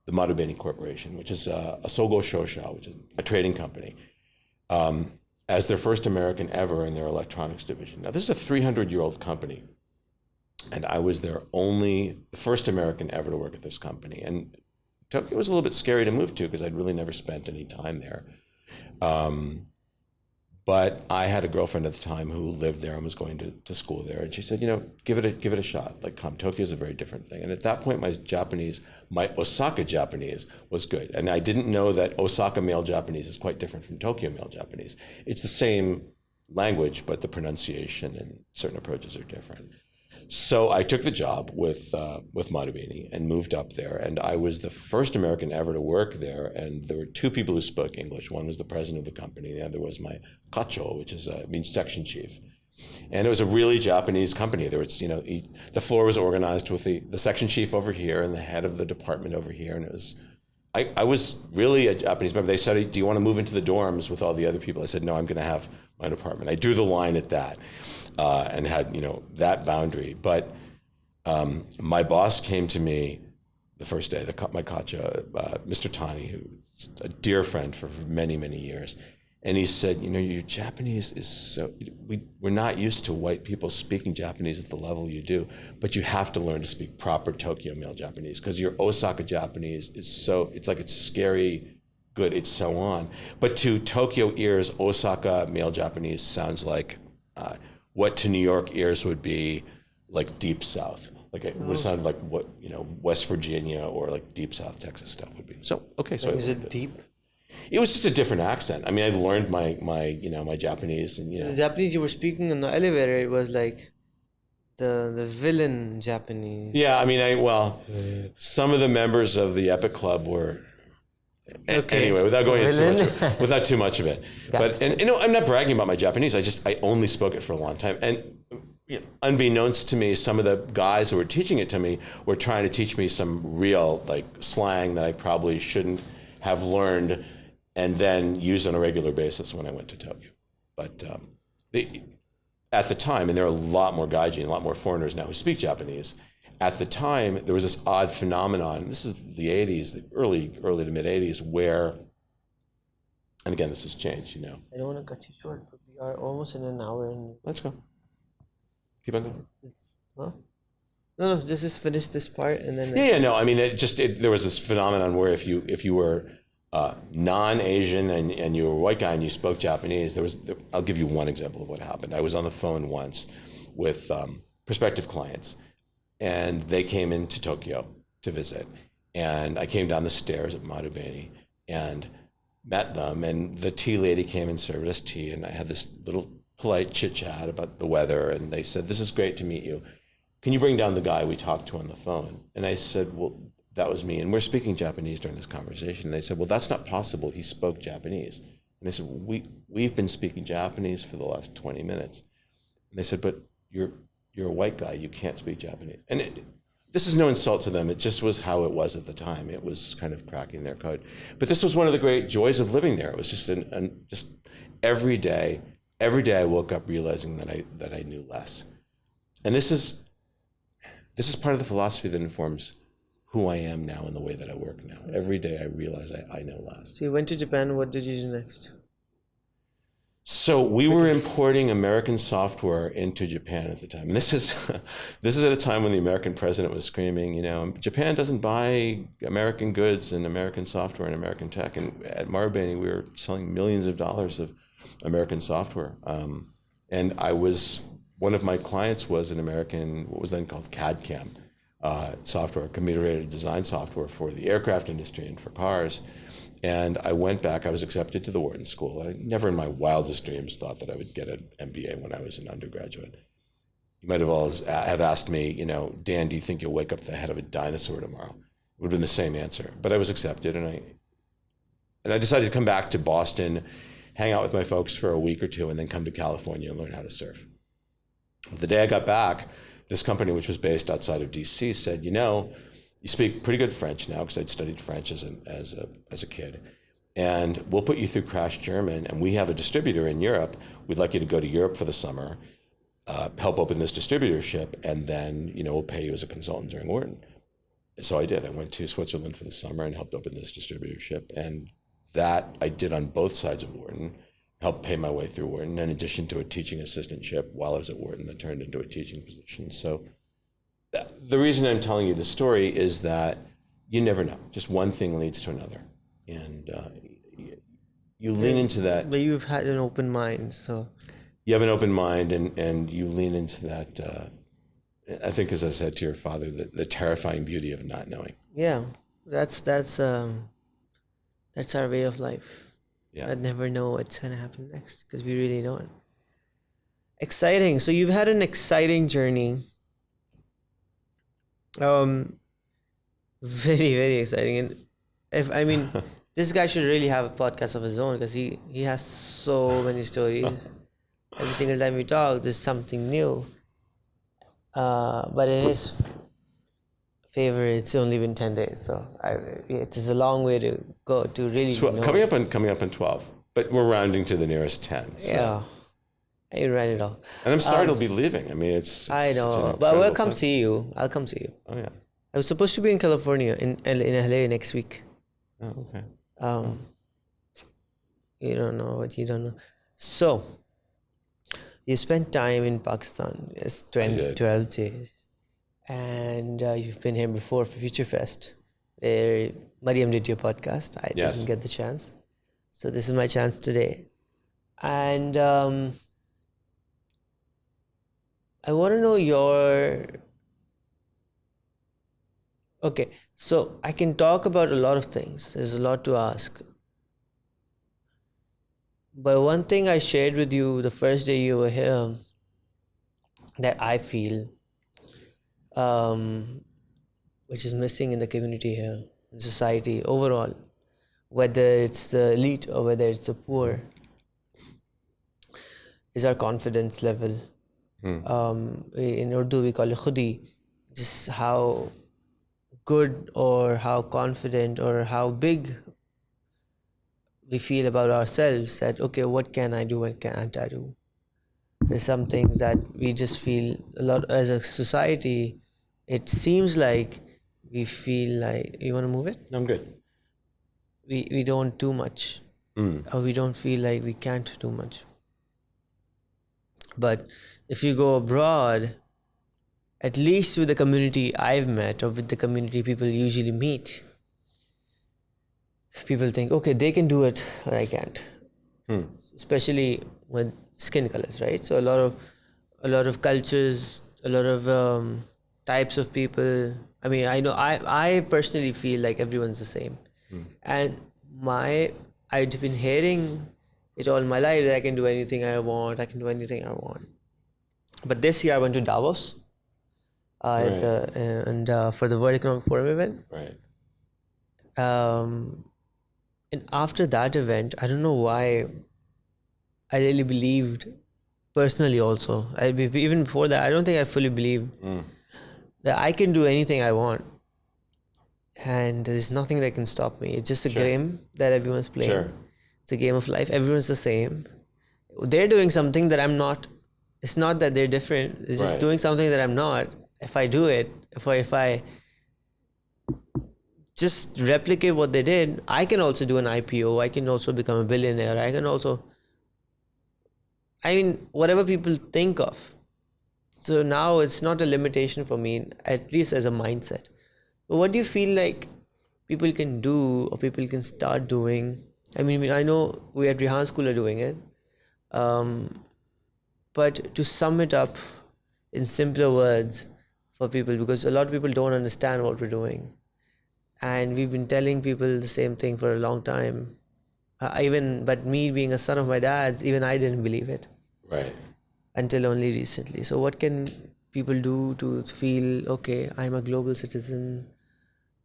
Speaker 2: the Marubeni Corporation, which is a Sogo Shosha, which is a trading company, as their first American ever in their electronics division. Now, this is a 300-year-old company. And I was the first American ever to work at this company. And Tokyo was a little bit scary to move to because I'd really never spent any time there. But I had a girlfriend at the time who lived there and was going to school there. And she said, give it a shot. Like, come, Tokyo is a very different thing. And at that point, my Osaka Japanese was good. And I didn't know that Osaka male Japanese is quite different from Tokyo male Japanese. It's the same language, but the pronunciation and certain approaches are different. So I took the job with Marubeni and moved up there, and I was the first American ever to work there. And there were two people who spoke English. One was the president of the company, the other was my kacho, which means section chief. And it was a really Japanese company. There was, the floor was organized with the section chief over here and the head of the department over here, and it was. I was really a Japanese member. They said, do you want to move into the dorms with all the other people? I said, no, I'm going to have my own apartment. I drew the line at that and had, that boundary. But my boss came to me the first day, my kacha, Mr. Tani, who's a dear friend for many, many years. And he said, your Japanese is so, we're not used to white people speaking Japanese at the level you do, but you have to learn to speak proper Tokyo male Japanese because your Osaka Japanese is so, it's like it's scary good, it's so on. But to Tokyo ears, Osaka male Japanese sounds like what to New York ears would be like deep South. Like it would sound like what, West Virginia or like deep South Texas stuff would be. So, okay. So
Speaker 1: is it deep?
Speaker 2: It was just a different accent. I mean, I learned my Japanese and
Speaker 1: The Japanese you were speaking in the elevator, it was like the villain Japanese.
Speaker 2: Yeah, I mean, some of the members of the Epic Club were. Okay. Anyway, without going without too much of it. Gotcha. But I'm not bragging about my Japanese. I only spoke it for a long time. And unbeknownst to me, some of the guys who were teaching it to me were trying to teach me some real slang that I probably shouldn't have learned and then used on a regular basis when I went to Tokyo. But at the time, and there are a lot more gaijin, a lot more foreigners now who speak Japanese. At the time, there was this odd phenomenon. This is the 80s, the early to mid 80s, where, and again, this has changed,
Speaker 1: I don't want to cut you short, but we are almost in an hour.
Speaker 2: Let's go. Keep on going.
Speaker 1: Huh? No, just finish this part and then.
Speaker 2: I mean, there was this phenomenon where if you were non-Asian and you were a white guy and you spoke Japanese, I'll give you one example of what happened. I was on the phone once with prospective clients, and they came into Tokyo to visit, and I came down the stairs at Marubeni and met them, and the tea lady came and served us tea, and I had this little polite chit-chat about the weather, and they said, "This is great to meet you. Can you bring down the guy we talked to on the phone?" And I said, "Well, that was me, and we're speaking Japanese during this conversation." And they said, "Well, that's not possible. He spoke Japanese." And I said, "We've been speaking Japanese for the last 20 minutes." And they said, "But you're a white guy. You can't speak Japanese." And this is no insult to them. It just was how it was at the time. It was kind of cracking their code. But this was one of the great joys of living there. It was just just every day I woke up realizing that I knew less. And this is part of the philosophy that informs who I am now and the way that I work now. Every day I realize I know less.
Speaker 1: So you went to Japan. What did you do next?
Speaker 2: So we were importing American software into Japan at the time. And this is at a time when the American president was screaming, Japan doesn't buy American goods and American software and American tech. And at Marubeni, we were selling millions of dollars of American software. And one of my clients was an American, what was then called CAD/CAM software, computer-aided design software for the aircraft industry and for cars. And I went back, I was accepted to the Wharton School. I never in my wildest dreams thought that I would get an MBA when I was an undergraduate. You might have asked me, "Dan, do you think you'll wake up the head of a dinosaur tomorrow?" It would have been the same answer. But I was accepted, and I decided to come back to Boston, hang out with my folks for a week or two, and then come to California and learn how to surf. The day I got back, this company, which was based outside of DC, said, you speak pretty good French now, because I'd studied French as a kid, and we'll put you through Crash German, and we have a distributor in Europe. We'd like you to go to Europe for the summer, help open this distributorship, and then we'll pay you as a consultant during Wharton. So I did. I went to Switzerland for the summer and helped open this distributorship, and that I did on both sides of Wharton. Helped pay my way through Wharton, in addition to a teaching assistantship while I was at Wharton that turned into a teaching position. So the reason I'm telling you the story is that you never know. Just one thing leads to another. And you lean into that.
Speaker 1: But you've had an open mind, so.
Speaker 2: You have an open mind, and you lean into that, I think, as I said to your father, the terrifying beauty of not knowing.
Speaker 1: Yeah, that's our way of life.
Speaker 2: Yeah.
Speaker 1: I'd never know what's going to happen next, because we really don't. Exciting. So you've had an exciting journey. Very, very exciting. And this guy should really have a podcast of his own, because he has so many stories. Every single time we talk, there's something new. But in his favor, it's only been 10 days, so it is a long way to go to really know.
Speaker 2: Coming up on 12, but we're rounding to the nearest 10. So.
Speaker 1: Yeah, you ran it all.
Speaker 2: And I'm sorry to be leaving. I mean, it's
Speaker 1: I know, but we'll come see you. I'll come see you.
Speaker 2: Oh yeah.
Speaker 1: I was supposed to be in California, in LA next week.
Speaker 2: Oh, okay.
Speaker 1: You don't know what you don't know. So, you spent time in Pakistan. It's 12 days. And you've been here before for Future Fest, where Mariam did your podcast. I didn't get the chance. So this is my chance today. And I want to know Okay, so I can talk about a lot of things. There's a lot to ask. But one thing I shared with you the first day you were here, that I feel, which is missing in the community here, in society overall, whether it's the elite or whether it's the poor, is our confidence level. In Urdu we call it khudi, just how good or how confident or how big we feel about ourselves, that okay, what can I do, what can't I do? There's some things that we just feel a lot as a society. It seems like we feel like, you want to move it?
Speaker 2: No, I'm good.
Speaker 1: We don't do much, or we don't feel like we can't do much. But if you go abroad, at least with the community I've met, or with the community people usually meet, people think, okay, they can do it, or I can't. Especially with skin colors, right? So a lot of cultures, a lot of types of people. I mean, I personally feel like everyone's the same. And I'd been hearing it all my life that I can do anything I want, But this year I went to Davos for the World Economic Forum event.
Speaker 2: Right.
Speaker 1: And after that event, I don't know why, I really believed, personally also, even before that, I don't think I fully believed that I can do anything I want. And there's nothing that can stop me. It's just a game that everyone's playing.
Speaker 2: Sure.
Speaker 1: It's a game of life. Everyone's the same. They're doing something that I'm not. It's not that they're different. It's just doing something that I'm not. If I do it, if I just replicate what they did, I can also do an IPO. I can also become a billionaire. I can also, whatever people think of. So now it's not a limitation for me, at least as a mindset. But what do you feel like people can do, or people can start doing? I know we at Rehan School are doing it. But to sum it up in simpler words for people, because a lot of people don't understand what we're doing. And we've been telling people the same thing for a long time. But me being a son of my dad's, even I didn't believe it.
Speaker 2: Right.
Speaker 1: Until only recently. So what can people do to feel, okay, I'm a global citizen,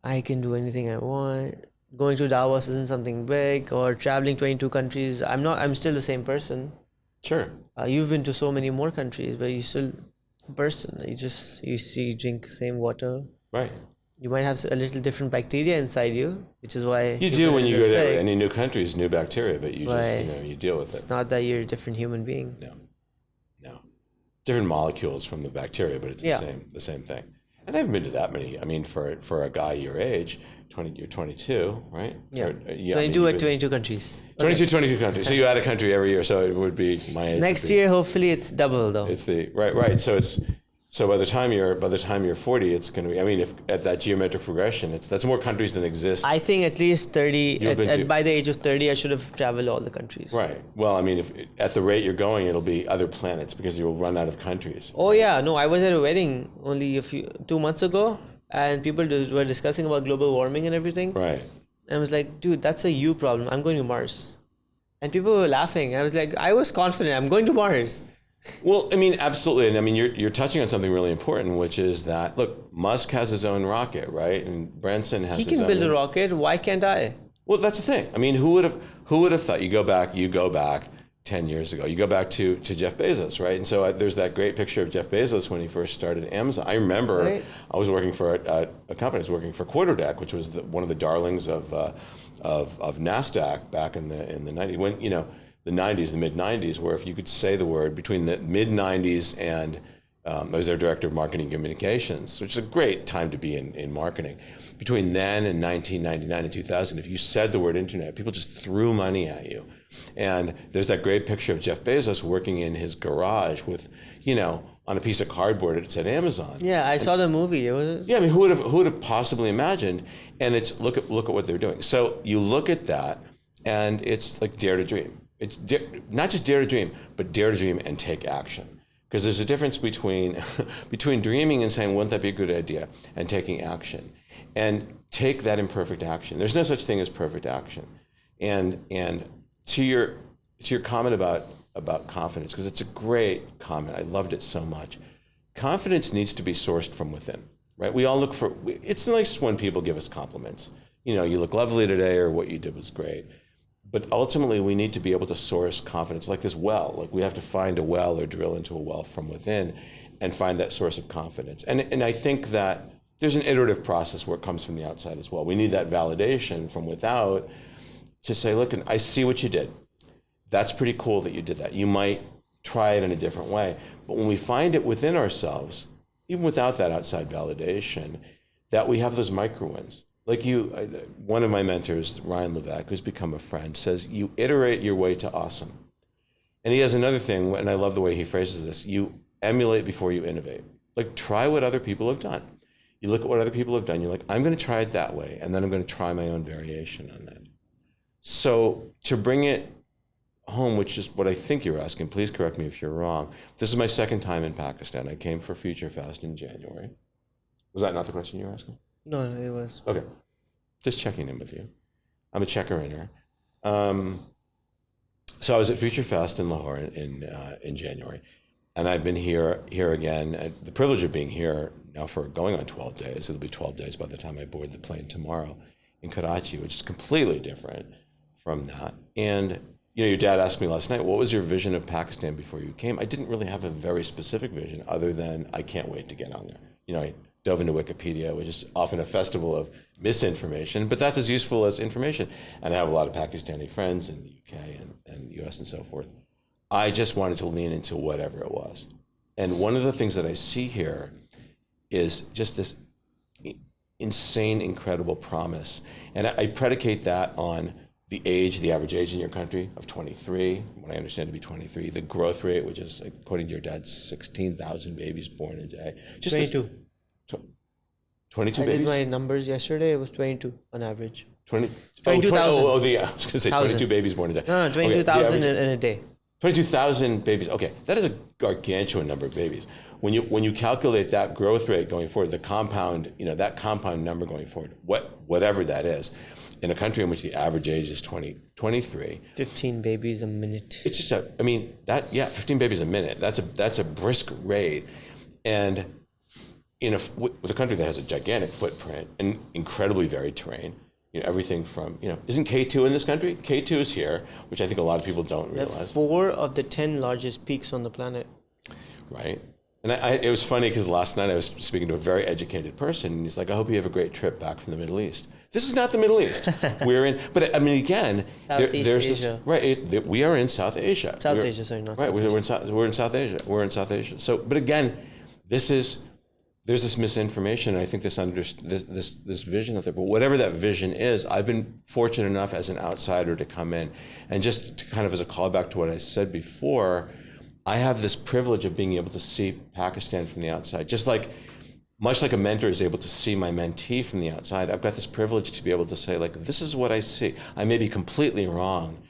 Speaker 1: I can do anything I want? Going to Davos isn't something big, or traveling 22 countries. I'm still the same person.
Speaker 2: Sure.
Speaker 1: You've been to so many more countries, but you still person. You drink the same water.
Speaker 2: Right.
Speaker 1: You might have a little different bacteria inside you, which is why
Speaker 2: you do when you go to any new countries, new bacteria, but you just you deal with it.
Speaker 1: It's not that you're a different human being.
Speaker 2: No. Different molecules from the bacteria, but it's the same thing. And I haven't been to that many. I mean, for a guy your age, you're 22, right?
Speaker 1: Yeah. 22 countries.
Speaker 2: 22 countries. So you add a country every year. So it would be my age.
Speaker 1: Next year, hopefully, it's double though.
Speaker 2: It's right. So by the time you're 40, it's going to be. I mean, if at that geometric progression, that's more countries than exist.
Speaker 1: I think at least 30. By the age of 30, I should have traveled all the countries.
Speaker 2: Right. Well, I mean, if at the rate you're going, it'll be other planets because you'll run out of countries.
Speaker 1: Oh yeah, no, I was at a wedding only 2 months ago, and people were discussing about global warming and everything.
Speaker 2: Right.
Speaker 1: And I was like, dude, that's a you problem. I'm going to Mars, and people were laughing. I was like, I was confident. I'm going to Mars.
Speaker 2: Well, I mean, absolutely. And I mean, you're touching on something really important, which is that, look, Musk has his own rocket, right? And Branson has his own.
Speaker 1: He can build a rocket. Why can't I?
Speaker 2: Well, that's the thing. I mean, who would have thought? You go back 10 years ago. You go back to Jeff Bezos, right? And so there's that great picture of Jeff Bezos when he first started Amazon. I remember I was working for a company. I was working for Quarterdeck, which was one of the darlings of NASDAQ back in the 90s. When, the 90s, the mid-90s, where if you could say the word between the mid-90s and I was their director of marketing communications, which is a great time to be in marketing. Between then and 1999 and 2000, if you said the word internet, people just threw money at you. And there's that great picture of Jeff Bezos working in his garage with, on a piece of cardboard it said Amazon.
Speaker 1: Yeah, I saw the movie.
Speaker 2: Yeah, I mean, who would have possibly imagined? And it's look at what they're doing. So you look at that, and it's like dare to dream. It's not just dare to dream, but dare to dream and take action. Because there's a difference between dreaming and saying, wouldn't that be a good idea, and taking action. And take that imperfect action. There's no such thing as perfect action. And to your comment about confidence, because it's a great comment. I loved it so much. Confidence needs to be sourced from within, right? We all look for, it's nice when people give us compliments. You look lovely today, or what you did was great. But ultimately, we need to be able to source confidence like this well. Like we have to find a well or drill into a well from within and find that source of confidence. And I think that there's an iterative process where it comes from the outside as well. We need that validation from without to say, look, I see what you did. That's pretty cool that you did that. You might try it in a different way. But when we find it within ourselves, even without that outside validation, that we have those micro wins. Like one of my mentors, Ryan Levesque, who's become a friend, says you iterate your way to awesome. And he has another thing, and I love the way he phrases this, you emulate before you innovate. Like try what other people have done. You look at what other people have done, you're like, I'm going to try it that way, and then I'm going to try my own variation on that. So to bring it home, which is what I think you're asking, please correct me if you're wrong. This is my second time in Pakistan. I came for Future Fest in January. Was that not the question you were asking?
Speaker 1: No, it was.
Speaker 2: Okay. Just checking in with you. I'm a checker-inner. So I was at Future Fest in Lahore in January, and I've been here again. The privilege of being here now for going on 12 days. It'll be 12 days by the time I board the plane tomorrow in Karachi, which is completely different from that. And your dad asked me last night, what was your vision of Pakistan before you came? I didn't really have a very specific vision other than I can't wait to get on there. I dove into Wikipedia, which is often a festival of misinformation, but that's as useful as information. And I have a lot of Pakistani friends in the UK and the US and so forth. I just wanted to lean into whatever it was. And one of the things that I see here is just this insane, incredible promise. And I predicate that on the average age in your country of 23, what I understand to be 23, the growth rate, which is, according to your dad, 16,000 babiys born a day. Just
Speaker 1: 22.
Speaker 2: 22
Speaker 1: I
Speaker 2: babies?
Speaker 1: did my numbers yesterday. It was 22 on average.
Speaker 2: 22,000. I was going to say 22 babies born a day.
Speaker 1: No, 22,000 in a day.
Speaker 2: 22,000 babies. Okay, that is a gargantuan number of babies. When you calculate that growth rate going forward, the compound, that compound number going forward, whatever that is, in a country in which the average age is 23.
Speaker 1: 15 babies a minute.
Speaker 2: It's just 15 babies a minute. That's a brisk rate. And with a country that has a gigantic footprint and incredibly varied terrain, everything from, isn't K2 in this country? K2 is here, which I think a lot of people don't realize.
Speaker 1: 4 of the 10 largest peaks on the planet.
Speaker 2: Right. And it was funny because last night I was speaking to a very educated person, and he's like, I hope you have a great trip back from the Middle East. This is not the Middle East. We're in, but I mean, again, there's
Speaker 1: Asia.
Speaker 2: We are in South Asia.
Speaker 1: Asia, sorry, not
Speaker 2: right.
Speaker 1: South Asia.
Speaker 2: We're in South Asia. We're in South Asia. So, but again, there's this misinformation. And I think this vision out there. But whatever that vision is, I've been fortunate enough as an outsider to come in, and just to kind of as a callback to what I said before, I have this privilege of being able to see Pakistan from the outside, much like a mentor is able to see my mentee from the outside. I've got this privilege to be able to say, like, this is what I see. I may be completely wrong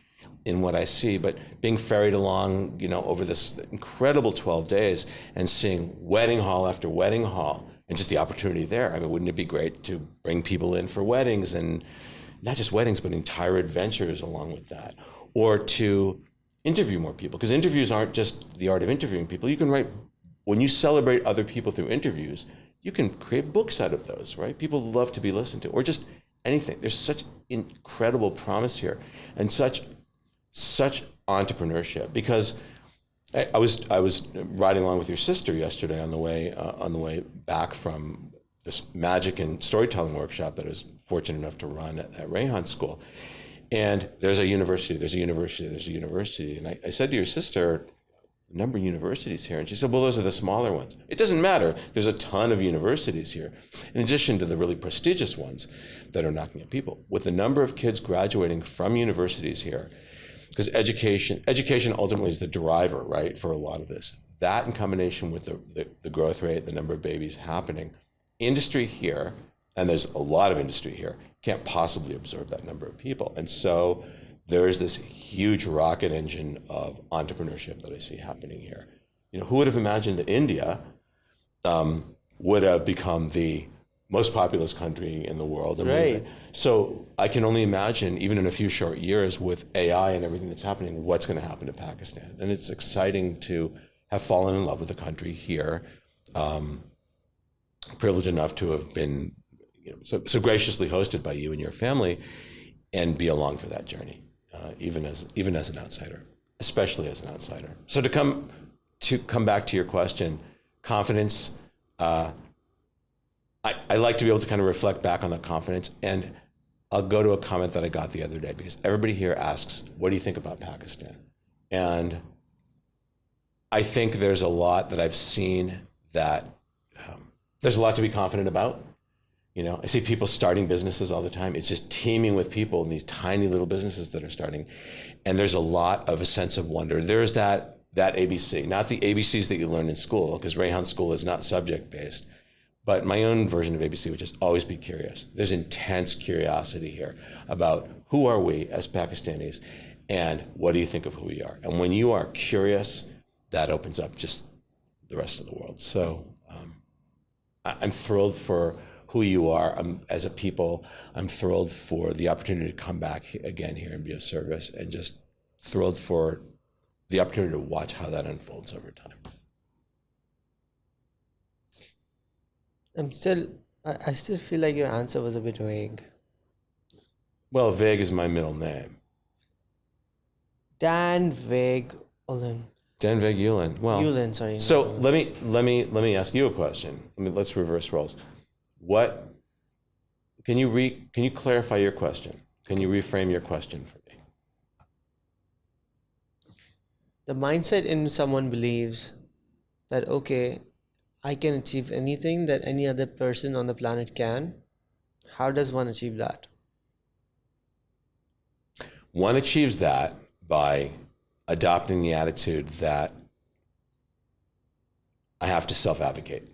Speaker 2: in what I see, but being ferried along, over this incredible 12 days and seeing wedding hall after wedding hall, and just the opportunity there. I mean, wouldn't it be great to bring people in for weddings, and not just weddings, but entire adventures along with that, or to interview more people, because interviews aren't just the art of interviewing people. You can write, when you celebrate other people through interviews, you can create books out of those, right? People love to be listened to, or just anything. There's such incredible promise here, and such entrepreneurship. Because I was riding along with your sister yesterday on the way back from this magic and storytelling workshop that I was fortunate enough to run at Rayhan School. And there's a university. And I said to your sister, number of universities here. And she said, well, those are the smaller ones. It doesn't matter. There's a ton of universities here, in addition to the really prestigious ones that are knocking at people. With the number of kids graduating from universities here, because education ultimately is the driver, right, for a lot of this. That in combination with the growth rate, the number of babies happening, industry here, and there's a lot of industry here, can't possibly absorb that number of people. And so there is this huge rocket engine of entrepreneurship that I see happening here. Who would have imagined that India would have become the most populous country in the world?
Speaker 1: Right.
Speaker 2: So I can only imagine, even in a few short years with AI and everything that's happening, what's going to happen to Pakistan. And it's exciting to have fallen in love with the country here, privileged enough to have been so graciously hosted by you and your family, and be along for that journey, even as an outsider, especially as an outsider. So to come back to your question, confidence. I like to be able to kind of reflect back on that confidence, and I'll go to a comment that I got the other day, because everybody here asks, "What do you think about Pakistan?" And I think there's a lot that I've seen that there's a lot to be confident about. I see people starting businesses all the time. It's just teeming with people in these tiny little businesses that are starting. And there's a lot of a sense of wonder. There's that ABC, not the ABCs that you learn in school, because Rayhan School is not subject-based, but my own version of ABC, which is always be curious. There's intense curiosity here about who are we as Pakistanis, and what do you think of who we are? And when you are curious, that opens up just the rest of the world. So I'm thrilled for who you are as a people. I'm thrilled for the opportunity to come back again here and be of service, and just thrilled for the opportunity to watch how that unfolds over time.
Speaker 1: I still feel like your answer was a bit vague.
Speaker 2: Well, vague is my middle name.
Speaker 1: Dan Vague Ulin.
Speaker 2: Dan Vague Ulin. Well,
Speaker 1: Ulin, sorry.
Speaker 2: So let me ask you a question. Let's reverse roles. Can you clarify your question? Can you reframe your question for me?
Speaker 1: The mindset in someone believes that, okay, I can achieve anything that any other person on the planet can. How does one achieve that?
Speaker 2: One achieves that by adopting the attitude that I have to self-advocate.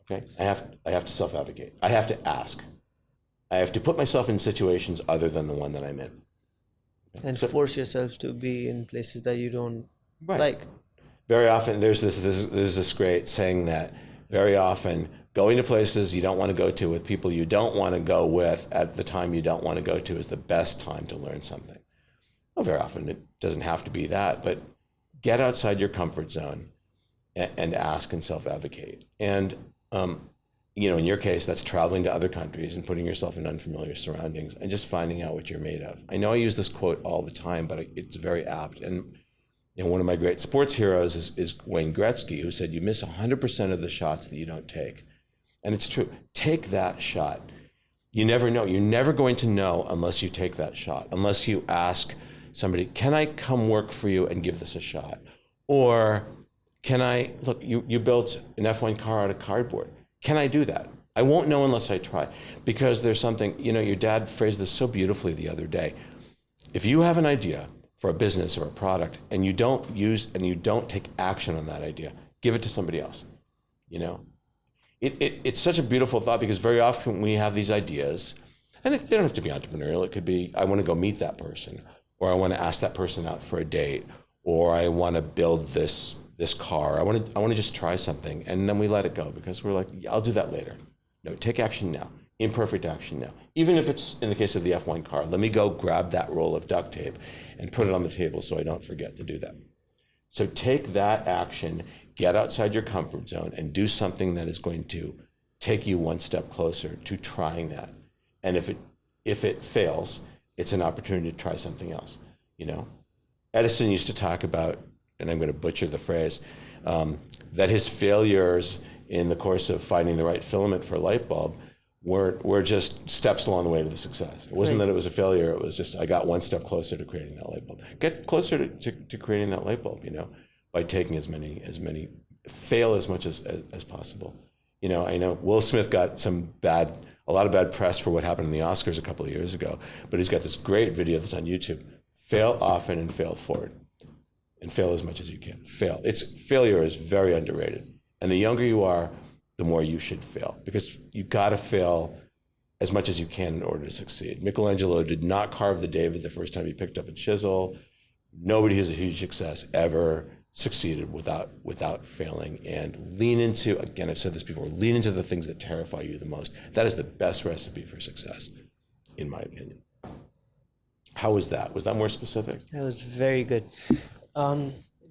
Speaker 2: Okay? I have to self-advocate. I have to ask. I have to put myself in situations other than the one that I'm in. Okay?
Speaker 1: And force yourself to be in places that you don't like.
Speaker 2: Very often, there's this great saying that very often going to places you don't want to go to with people you don't want to go with at the time you don't want to go to is the best time to learn something. Well, very often it doesn't have to be that, but get outside your comfort zone and ask and self-advocate. And in your case, that's traveling to other countries and putting yourself in unfamiliar surroundings and just finding out what you're made of. I know I use this quote all the time, but it's very apt. And And one of my great sports heroes is Wayne Gretzky, who said, you miss 100% of the shots that you don't take. And it's true. Take that shot. You never know. You're never going to know unless you take that shot, unless you ask somebody, can I come work for you and give this a shot? Or can I, look, you built an F1 car out of cardboard. Can I do that? I won't know unless I try. Because there's something, your dad phrased this so beautifully the other day. If you have an idea for a business or a product and you don't take action on that idea, give it to somebody else, It's such a beautiful thought, because very often we have these ideas, and they don't have to be entrepreneurial. It could be, I want to go meet that person, or I want to ask that person out for a date, or I want to build this car. I want to just try something, and then we let it go because we're like, I'll do that later. No, take action now. Imperfect action now. Even if it's in the case of the F1 car, let me go grab that roll of duct tape and put it on the table so I don't forget to do that. So take that action, get outside your comfort zone, and do something that is going to take you one step closer to trying that. And if it fails, it's an opportunity to try something else. Edison used to talk about, and I'm going to butcher the phrase, that his failures in the course of finding the right filament for a light bulb were just steps along the way to the success. It wasn't that it was a failure. It was just, I got one step closer to creating that light bulb. Get closer to creating that light bulb, by taking as many, fail as much as possible. I know Will Smith got a lot of bad press for what happened in the Oscars a couple of years ago, but he's got this great video that's on YouTube. Fail often and fail forward. And fail as much as you can. Failure is very underrated. And the younger you are, the more you should fail, because you got to fail as much as you can in order to succeed. Michelangelo did not carve the David the first time he picked up a chisel. Nobody who's a huge success ever succeeded without failing. And lean into, again, I've said this before, lean into the things that terrify you the most. That is the best recipe for success, in my opinion. How was that? Was that more specific?
Speaker 1: That was very good.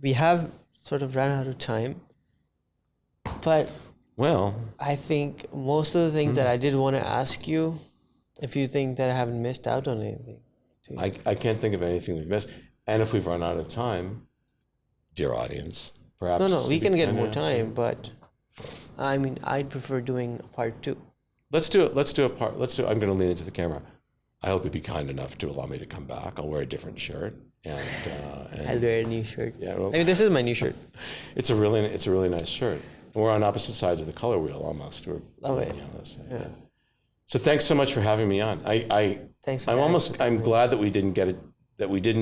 Speaker 1: We have sort of run out of time, but I think most of the things that I did want to ask you, if you think that I haven't missed out on anything.
Speaker 2: I can't think of anything we've missed. And if we've run out of time, dear audience, perhaps...
Speaker 1: No, we can get more time, but I mean, I'd prefer doing a part 2.
Speaker 2: Let's do it. I'm going to lean into the camera. I hope you'd be kind enough to allow me to come back. I'll wear a different shirt. And
Speaker 1: I'll wear a new shirt.
Speaker 2: Yeah, well,
Speaker 1: this is my new shirt.
Speaker 2: It's a really nice shirt. We're on opposite sides of the color wheel almost.
Speaker 1: Love it.
Speaker 2: Yeah. So thanks so much for having me on. I'm glad that we didn't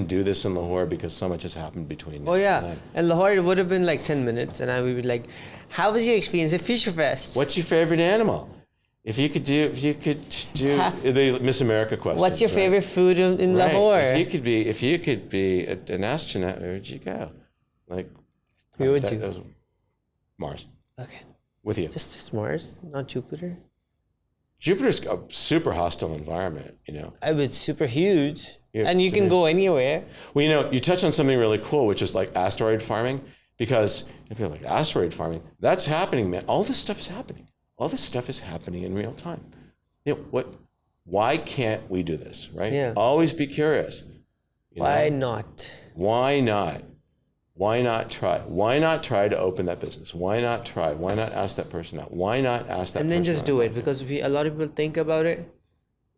Speaker 2: do this in Lahore, because so much has happened between.
Speaker 1: Oh yeah, and Lahore, it would have been like 10 minutes, and I would be like, "How was your experience at Fisher Fest?
Speaker 2: What's your favorite animal? If you could do the Miss America question.
Speaker 1: What's your favorite food in Lahore?
Speaker 2: If you could be an astronaut, where would you go?
Speaker 1: Where would you?
Speaker 2: Mars.
Speaker 1: Okay.
Speaker 2: With you.
Speaker 1: Just Mars, not Jupiter.
Speaker 2: Jupiter's a super hostile environment,
Speaker 1: It's super huge, and you can go anywhere.
Speaker 2: Well, you touched on something really cool, which is like asteroid farming, because if you're like asteroid farming, that's happening, man. All this stuff is happening. All this stuff is happening in real time. Why can't we do this, right?
Speaker 1: Yeah.
Speaker 2: Always be curious.
Speaker 1: Why not?
Speaker 2: Why not? Why not try? Why not try to open that business? Why not try? Why not ask that person out? Why not ask that person out?
Speaker 1: And then just do it, because a lot of people think about it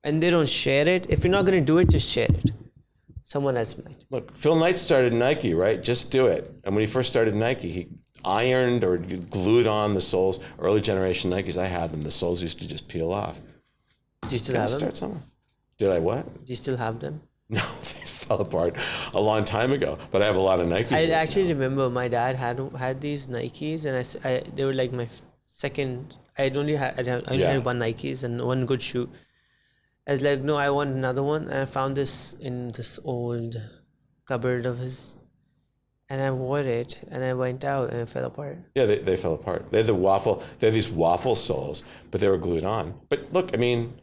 Speaker 1: and they don't share it. If you're not going to do it, just share it. Someone else might.
Speaker 2: Look, Phil Knight started Nike, right? Just do it. And when he first started Nike, he ironed or glued on the soles. Early generation Nikes, I had them. The soles used to just peel off.
Speaker 1: Do you still have them?
Speaker 2: Start somewhere. Did I what?
Speaker 1: Do you still have them?
Speaker 2: No, they fell apart a long time ago. But I have a lot of Nikes.
Speaker 1: I actually remember my dad had these Nikes, and they were like my second. I only had one Nikes and one good shoe. I was like, no, I want another one, and I found this in this old cupboard of his. And I wore it, and I went out, and it fell apart.
Speaker 2: Yeah, they fell apart. They have these waffle soles, but they were glued on. But look, I mean,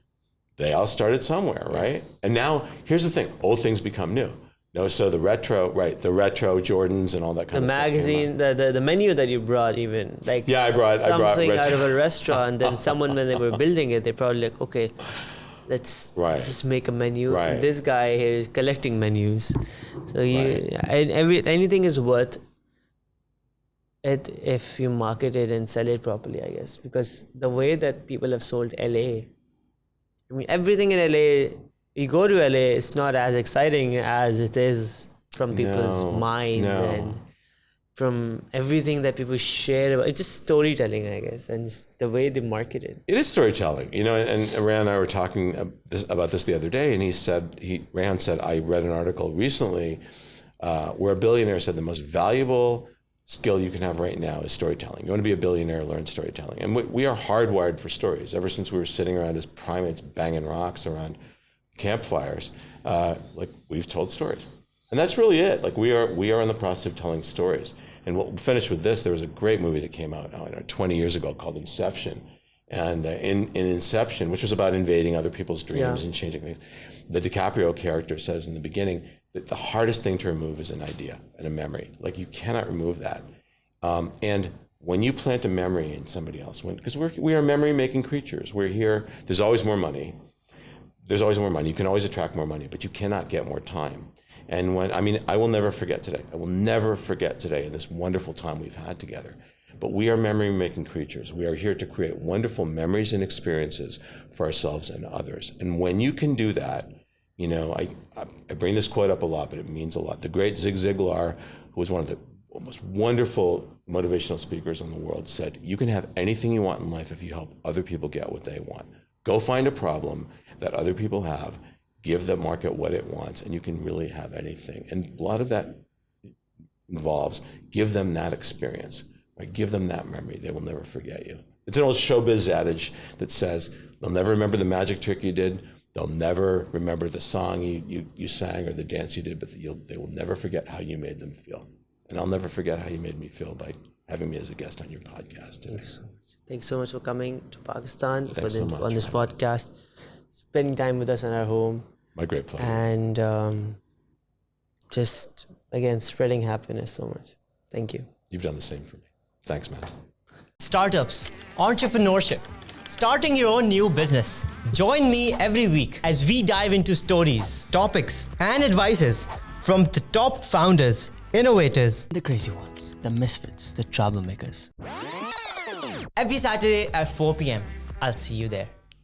Speaker 2: they all started somewhere, right? And now, here's the thing: old things become new. So the retro Jordans and all that kind of stuff. The
Speaker 1: magazine, the menu that you brought, even
Speaker 2: I brought
Speaker 1: something out of a restaurant. Then someone, when they were building it, they probably like, okay, let's
Speaker 2: Right.
Speaker 1: just make a menu.
Speaker 2: Right.
Speaker 1: This guy here is collecting menus. So anything is worth it if you market it and sell it properly, I guess. Because the way that people have sold LA, I mean, everything in LA, you go to LA, it's not as exciting as it is from people's minds and from everything that people share about. It's just storytelling, I guess, and it's the way they market it.
Speaker 2: It is storytelling, you know. And Ran and I were talking about this the other day, and Ran said, I read an article recently where a billionaire said the most valuable skill you can have right now is storytelling. You want to be a billionaire, learn storytelling. And we are hardwired for stories. Ever since we were sitting around as primates banging rocks around campfires, like we've told stories. And that's really it. Like we are in the process of telling stories. And we'll finish with this. There was a great movie that came out 20 years ago called Inception. And in Inception, which was about invading other people's dreams and changing things, the DiCaprio character says in the beginning that the hardest thing to remove is an idea and a memory. Like you cannot remove that. And when you plant a memory in somebody else, because we are memory-making creatures. We're here. There's always more money. There's always more money. You can always attract more money, but you cannot get more time. And I will never forget today. I will never forget today in this wonderful time we've had together. But we are memory-making creatures. We are here to create wonderful memories and experiences for ourselves and others. And when you can do that, you know, I bring this quote up a lot, but it means a lot. The great Zig Ziglar, who was one of the most wonderful motivational speakers in the world, said, you can have anything you want in life if you help other people get what they want. Go find a problem that other people have, give the market what it wants, and you can really have anything. And a lot of that involves give them that experience, right? Give them that memory. They will never forget you. It's an old showbiz adage that says, they'll never remember the magic trick you did. They'll never remember the song you sang or the dance you did, but they will never forget how you made them feel. And I'll never forget how you made me feel by having me as a guest on your podcast today.
Speaker 1: Thanks so much for coming to Pakistan on this
Speaker 2: man.
Speaker 1: podcast, spending time with us in our home.
Speaker 2: My great pleasure.
Speaker 1: And just, again, spreading happiness so much. Thank you.
Speaker 2: You've done the same for me. Thanks, man.
Speaker 1: Startups, entrepreneurship, starting your own new business. Join me every week as we dive into stories, topics, and advices from the top founders, innovators, the crazy ones, the misfits, the troublemakers. Every Saturday at 4 p.m. I'll see you there.